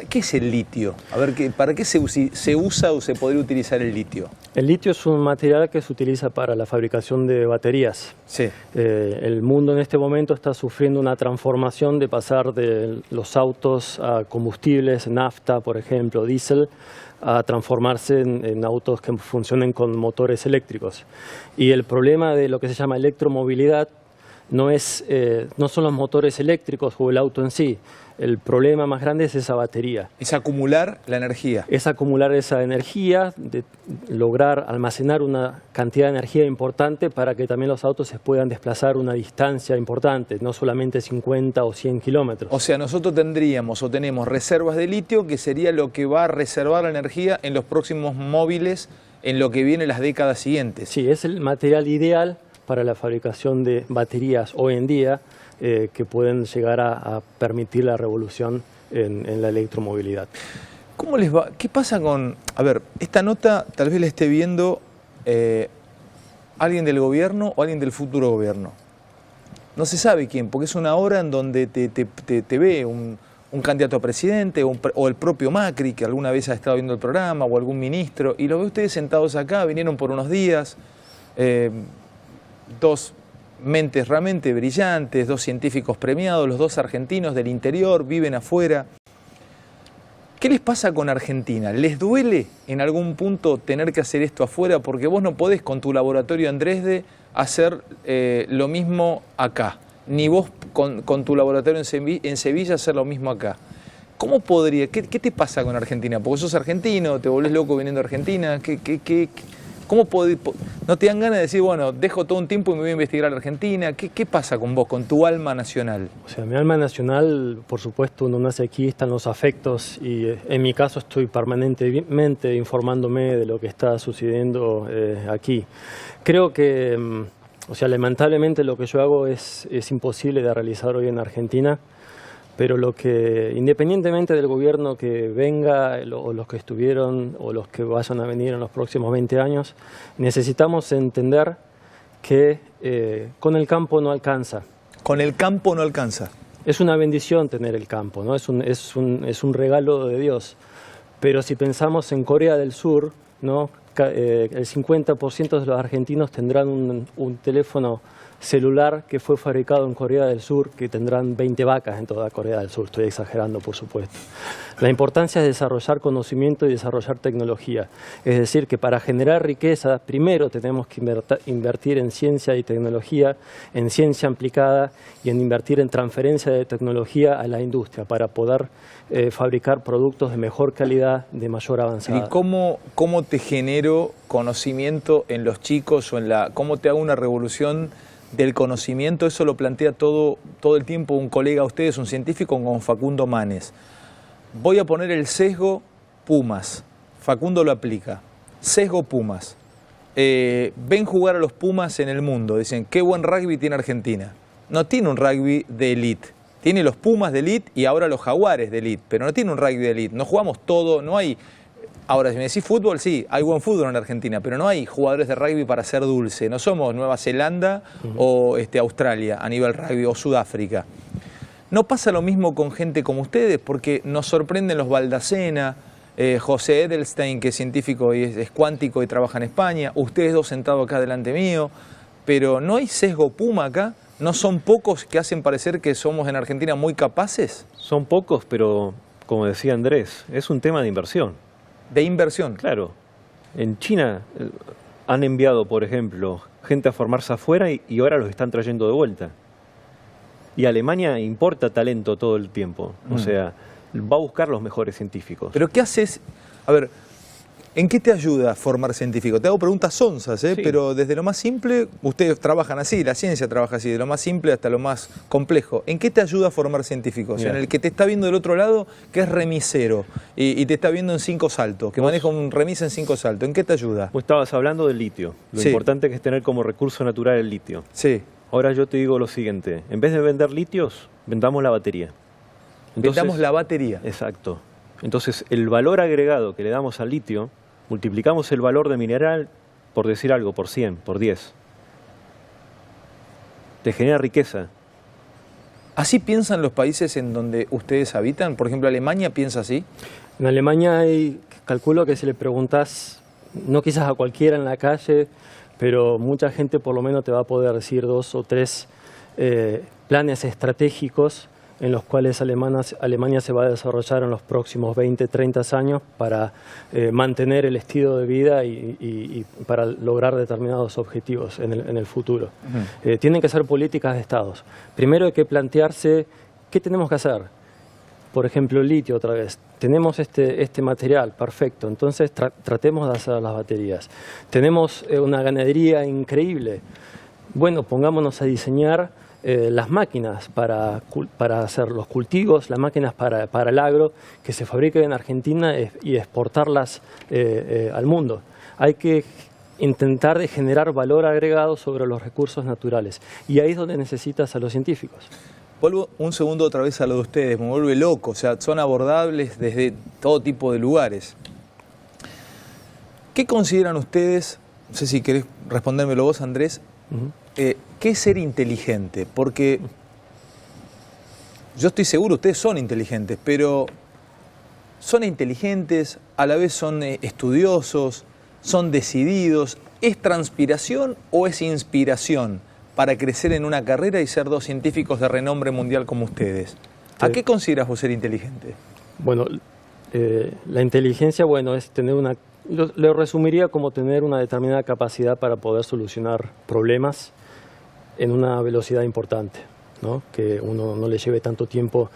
¿Qué es el litio? A ver, ¿para qué se usa o se podría utilizar el litio? El litio es un material que se utiliza para la fabricación de baterías. Sí. El mundo en este momento está sufriendo una transformación de pasar de los autos a combustibles, nafta, por ejemplo, diésel, a transformarse en autos que funcionen con motores eléctricos. Y el problema de lo que se llama electromovilidad no son los motores eléctricos o el auto en sí. El problema más grande es esa batería. Es acumular la energía. Es acumular esa energía, de lograr almacenar una cantidad de energía importante para que también los autos se puedan desplazar una distancia importante, no solamente 50 o 100 kilómetros. O sea, nosotros tenemos reservas de litio, que sería lo que va a reservar la energía en los próximos móviles, en lo que viene las décadas siguientes. Sí, es el material ideal para la fabricación de baterías hoy en día, que pueden llegar a permitir la revolución en la electromovilidad. ¿Cómo les va? ¿Qué pasa con...? A ver, esta nota tal vez la esté viendo alguien del gobierno o alguien del futuro gobierno. No se sabe quién, porque es una hora en donde te ve un candidato a presidente o el propio Macri, que alguna vez ha estado viendo el programa, o algún ministro, y lo ve ustedes sentados acá, vinieron por unos días, dos mentes realmente brillantes, 2 científicos premiados, los 2 argentinos del interior, viven afuera. ¿Qué les pasa con Argentina? ¿Les duele en algún punto tener que hacer esto afuera? Porque vos no podés con tu laboratorio en Dresde hacer lo mismo acá, ni vos con tu laboratorio en Sevilla hacer lo mismo acá. ¿Cómo podría? ¿Qué te pasa con Argentina? Porque sos argentino, te volvés loco viniendo a Argentina. ¿Cómo podés? ¿No te dan ganas de decir, bueno, dejo todo un tiempo y me voy a investigar a la Argentina? ¿Qué pasa con vos, con tu alma nacional? O sea, mi alma nacional, por supuesto, uno nace aquí, están los afectos y en mi caso estoy permanentemente informándome de lo que está sucediendo aquí. Creo que, o sea, lamentablemente lo que yo hago es imposible de realizar hoy en Argentina. Pero lo que, independientemente del gobierno que venga, o los que estuvieron, o los que vayan a venir en los próximos 20 años, necesitamos entender que con el campo no alcanza. Con el campo no alcanza. Es una bendición tener el campo, ¿no? Es un regalo de Dios. Pero si pensamos en Corea del Sur, ¿no? El 50% de los argentinos tendrán un teléfono celular que fue fabricado en Corea del Sur, que tendrán 20 vacas en toda Corea del Sur. Estoy exagerando, por supuesto. La importancia es desarrollar conocimiento y desarrollar tecnología. Es decir, que para generar riqueza, primero tenemos que invertir en ciencia y tecnología, en ciencia aplicada y en invertir en transferencia de tecnología a la industria para poder fabricar productos de mejor calidad, de mayor avanzada. ¿Y cómo te genero conocimiento en los chicos o cómo te hago una revolución del conocimiento? Eso lo plantea todo el tiempo un colega a ustedes, un científico, con Facundo Manes. Voy a poner el sesgo Pumas. Facundo lo aplica. Sesgo Pumas. Ven jugar a los Pumas en el mundo. Dicen, qué buen rugby tiene Argentina. No tiene un rugby de elite. Tiene los Pumas de elite y ahora los Jaguares de elite. Pero no tiene un rugby de elite. No jugamos todo, no hay... Ahora, si me decís fútbol, sí, hay buen fútbol en Argentina, pero no hay jugadores de rugby para ser dulce. No somos Nueva Zelanda o Australia a nivel rugby o Sudáfrica. ¿No pasa lo mismo con gente como ustedes? Porque nos sorprenden los Baldacena, José Edelstein, que es científico y es cuántico y trabaja en España, ustedes 2 sentados acá delante mío, pero ¿no hay sesgo Puma acá? ¿No son pocos que hacen parecer que somos en Argentina muy capaces? Son pocos, pero como decía Andrés, es un tema de inversión. De inversión. Claro. En China han enviado, por ejemplo, gente a formarse afuera y ahora los están trayendo de vuelta. Y Alemania importa talento todo el tiempo. O sea, va a buscar los mejores científicos. ¿Pero qué haces? A ver, ¿en qué te ayuda formar científicos? Te hago preguntas sonzas, Sí. Pero desde lo más simple, ustedes trabajan así, la ciencia trabaja así, de lo más simple hasta lo más complejo. ¿En qué te ayuda a formar científicos? Mira. En el que te está viendo del otro lado, que es remisero, y te está viendo en 5 saltos, que maneja un remis en 5 saltos. ¿En qué te ayuda? Vos estabas hablando del litio. Lo Sí. importante que es tener como recurso natural el litio. Sí. Ahora yo te digo lo siguiente. En vez de vender litios, vendamos la batería. Vendamos la batería. Exacto. Entonces, el valor agregado que le damos al litio, multiplicamos el valor de mineral, por decir algo, por 100, por 10. Te genera riqueza. ¿Así piensan los países en donde ustedes habitan? Por ejemplo, ¿Alemania piensa así? En Alemania calculo que si le preguntás, no quizás a cualquiera en la calle, pero mucha gente por lo menos te va a poder decir 2 o 3 planes estratégicos en los cuales Alemania se va a desarrollar en los próximos 20, 30 años para mantener el estilo de vida y para lograr determinados objetivos en el futuro. Tienen que ser políticas de Estados. Primero hay que plantearse qué tenemos que hacer. Por ejemplo, el litio otra vez. Tenemos este material, perfecto, entonces tratemos de hacer las baterías. Tenemos una ganadería increíble. Bueno, pongámonos a diseñar las máquinas para hacer los cultivos, las máquinas para el agro, que se fabriquen en Argentina y exportarlas al mundo. Hay que intentar de generar valor agregado sobre los recursos naturales. Y ahí es donde necesitas a los científicos. Vuelvo un segundo otra vez a lo de ustedes, me vuelve loco, o sea, son abordables desde todo tipo de lugares. ¿Qué consideran ustedes, no sé si querés respondérmelo vos, Andrés, qué es ser inteligente? Porque yo estoy seguro, ustedes son inteligentes, pero son inteligentes, a la vez son estudiosos, son decididos. ¿Es transpiración o es inspiración para crecer en una carrera y ser 2 científicos de renombre mundial como ustedes? ¿A qué consideras vos ser inteligente? Bueno, la inteligencia, bueno, es tener una... Lo resumiría como tener una determinada capacidad para poder solucionar problemas en una velocidad importante, ¿no? Que uno no le lleve tanto tiempo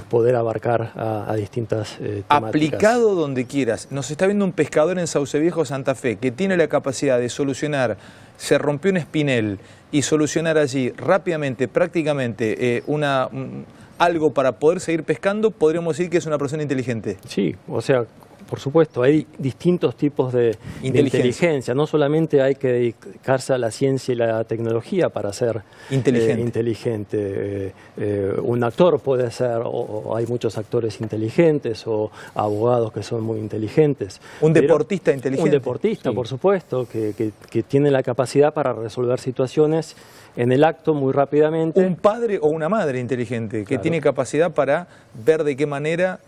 poder abarcar a distintas temáticas. Aplicado donde quieras. Nos está viendo un pescador en Sauce Viejo, Santa Fe, que tiene la capacidad de solucionar, se rompió un espinel y solucionar allí rápidamente, prácticamente, algo para poder seguir pescando. ¿Podríamos decir que es una persona inteligente? Sí, o sea, por supuesto, hay distintos tipos de inteligencia. No solamente hay que dedicarse a la ciencia y la tecnología para ser inteligente. Un actor puede ser, o hay muchos actores inteligentes, o abogados que son muy inteligentes. Un deportista inteligente. Un deportista, sí, por supuesto, que tiene la capacidad para resolver situaciones en el acto muy rápidamente. Un padre o una madre inteligente, que tiene capacidad para ver de qué manera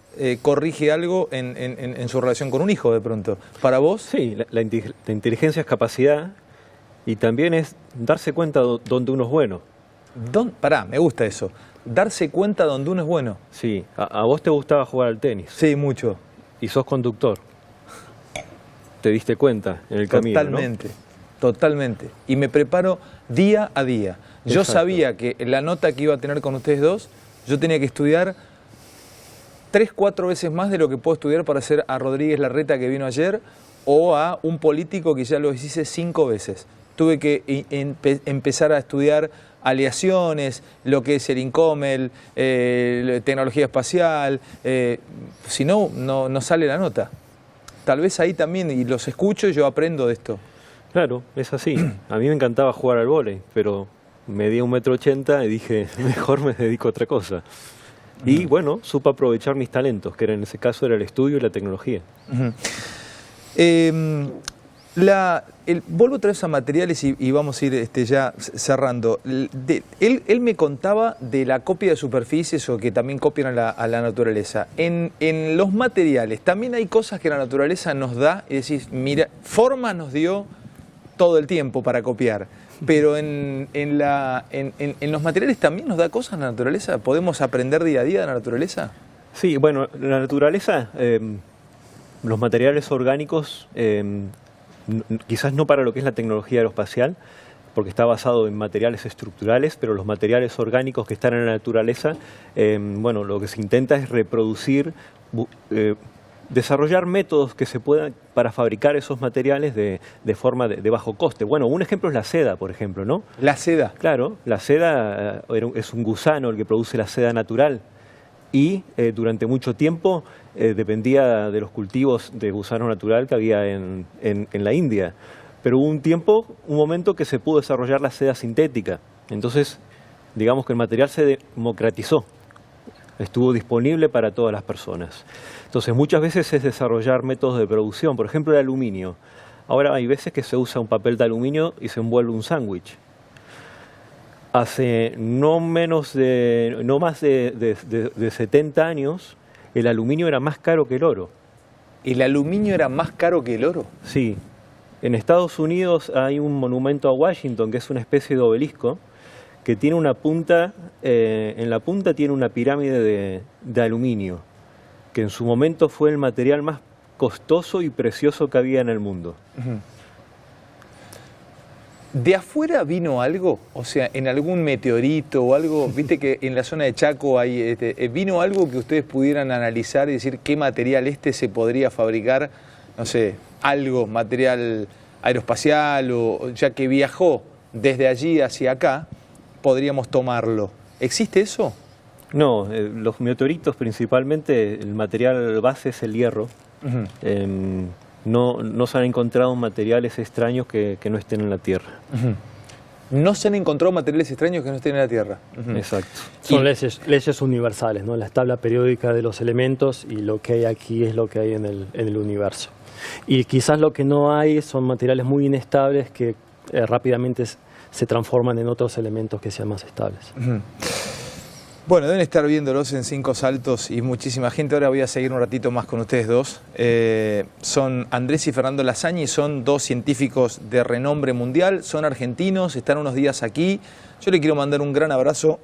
corrige algo en su relación con un hijo de pronto. ¿Para vos? Sí, la inteligencia es capacidad y también es darse cuenta donde uno es bueno. Pará, me gusta eso. Darse cuenta donde uno es bueno. Sí, a vos te gustaba jugar al tenis. Sí, mucho. Y sos conductor. Te diste cuenta en el camino, Totalmente, ¿no? Totalmente. Y me preparo día a día. Yo Exacto. sabía que la nota que iba a tener con ustedes dos, yo tenía que estudiar 3, 4 veces más de lo que puedo estudiar para hacer a Rodríguez Larreta, que vino ayer, o a un político que ya lo hice 5 veces. Tuve que empezar a estudiar aleaciones, lo que es el INCOMEL, tecnología espacial, si no, no sale la nota. Tal vez ahí también, y los escucho y yo aprendo de esto. Claro, es así. A mí me encantaba jugar al vóley, pero medía 1,80 m y dije, mejor me dedico a otra cosa. Y bueno, supe aprovechar mis talentos, que en ese caso era el estudio y la tecnología. Vuelvo otra vez a materiales y vamos a ir ya cerrando. Él me contaba de la copia de superficies o que también copian a la naturaleza. En los materiales, también hay cosas que la naturaleza nos da, es decir, mira, forma nos dio todo el tiempo para copiar. Pero en los materiales también nos da cosas la naturaleza. ¿Podemos aprender día a día de la naturaleza? Sí, bueno, la naturaleza, los materiales orgánicos, quizás no para lo que es la tecnología aeroespacial, porque está basado en materiales estructurales, pero los materiales orgánicos que están en la naturaleza, bueno, lo que se intenta es reproducir, desarrollar métodos que se puedan para fabricar esos materiales de forma de bajo coste. Bueno, un ejemplo es la seda, por ejemplo, ¿no? La seda. Claro, la seda es un gusano el que produce la seda natural y durante mucho tiempo dependía de los cultivos de gusano natural que había en la India. Pero hubo un momento que se pudo desarrollar la seda sintética. Entonces, digamos que el material se democratizó. Estuvo disponible para todas las personas. Entonces, muchas veces es desarrollar métodos de producción. Por ejemplo, el aluminio. Ahora hay veces que se usa un papel de aluminio y se envuelve un sándwich. Hace no más de 70 años, el aluminio era más caro que el oro. ¿El aluminio era más caro que el oro? Sí. En Estados Unidos hay un monumento a Washington que es una especie de obelisco que tiene una punta, en la punta tiene una pirámide de aluminio, que en su momento fue el material más costoso y precioso que había en el mundo. ¿De afuera vino algo? O sea, en algún meteorito o algo, viste que en la zona de Chaco hay, ¿vino algo que ustedes pudieran analizar y decir qué material se podría fabricar? No sé, algo, material aeroespacial, o ya que viajó desde allí hacia acá, podríamos tomarlo. ¿Existe eso? No, los meteoritos principalmente, el material base es el hierro. No se han encontrado materiales extraños que no estén en la Tierra. No se han encontrado materiales extraños que no estén en la Tierra. Exacto. Son leyes universales, ¿no? La tabla periódica de los elementos, y lo que hay aquí es lo que hay en el universo. Y quizás lo que no hay son materiales muy inestables que rápidamente se transforman en otros elementos que sean más estables. Bueno, deben estar viéndolos en 5 saltos y muchísima gente. Ahora voy a seguir un ratito más con ustedes dos. Son Andrés y Fernando Lasagni, son 2 científicos de renombre mundial, son argentinos, están unos días aquí. Yo le quiero mandar un gran abrazo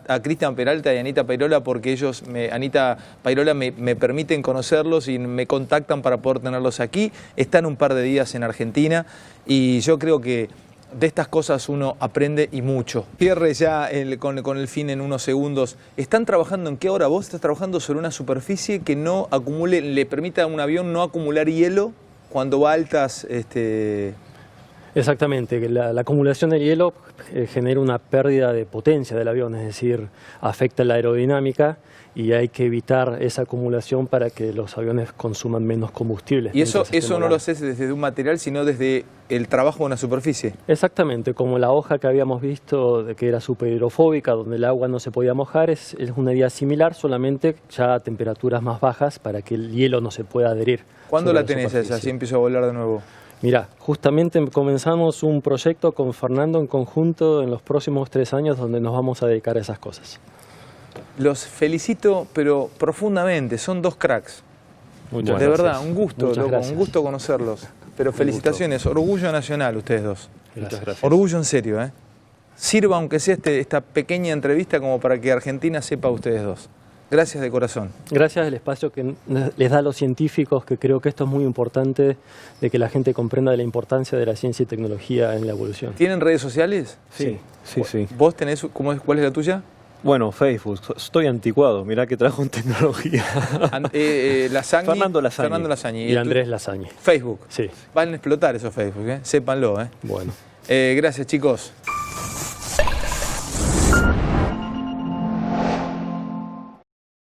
a Cristian Peralta y a Anita Pairola porque ellos, Anita Pairola, me permiten conocerlos y me contactan para poder tenerlos aquí. Están un par de días en Argentina y yo creo que de estas cosas uno aprende y mucho. Cierre ya con el fin en unos segundos. ¿Están trabajando en qué hora? Vos estás trabajando sobre una superficie que no acumule, le permita a un avión no acumular hielo cuando va a altas... Exactamente, que la acumulación de hielo genera una pérdida de potencia del avión, es decir, afecta la aerodinámica y hay que evitar esa acumulación para que los aviones consuman menos combustible. ¿Y eso no lo haces desde un material, sino desde el trabajo de una superficie? Exactamente, como la hoja que habíamos visto, de que era superhidrofóbica, donde el agua no se podía mojar, es una idea similar, solamente ya a temperaturas más bajas para que el hielo no se pueda adherir. ¿Cuándo la tenés esa? Así empiezo a volar de nuevo. Mira, justamente comenzamos un proyecto con Fernando en conjunto en los próximos 3 años donde nos vamos a dedicar a esas cosas. Los felicito, pero profundamente, son 2 cracks. Muchas de gracias. verdad, un gusto, Muchas loco, gracias. un gusto conocerlos. Pero felicitaciones, orgullo nacional ustedes 2. Muchas gracias. Orgullo en serio, ¿eh? Sirva aunque sea esta pequeña entrevista como para que Argentina sepa a ustedes 2. Gracias de corazón. Gracias al espacio que les da a los científicos, que creo que esto es muy importante, de que la gente comprenda de la importancia de la ciencia y tecnología en la evolución. ¿Tienen redes sociales? Sí. ¿Vos tenés, cuál es la tuya? Bueno, Facebook. Estoy anticuado. Mirá que trabajo en tecnología. Lasagni, Fernando Lasagni. Fernando Lasagni. Y Andrés Lasagni. Facebook. Sí. Van a explotar esos Facebook, ¿eh? Sépanlo, ¿eh? Bueno. Gracias, chicos.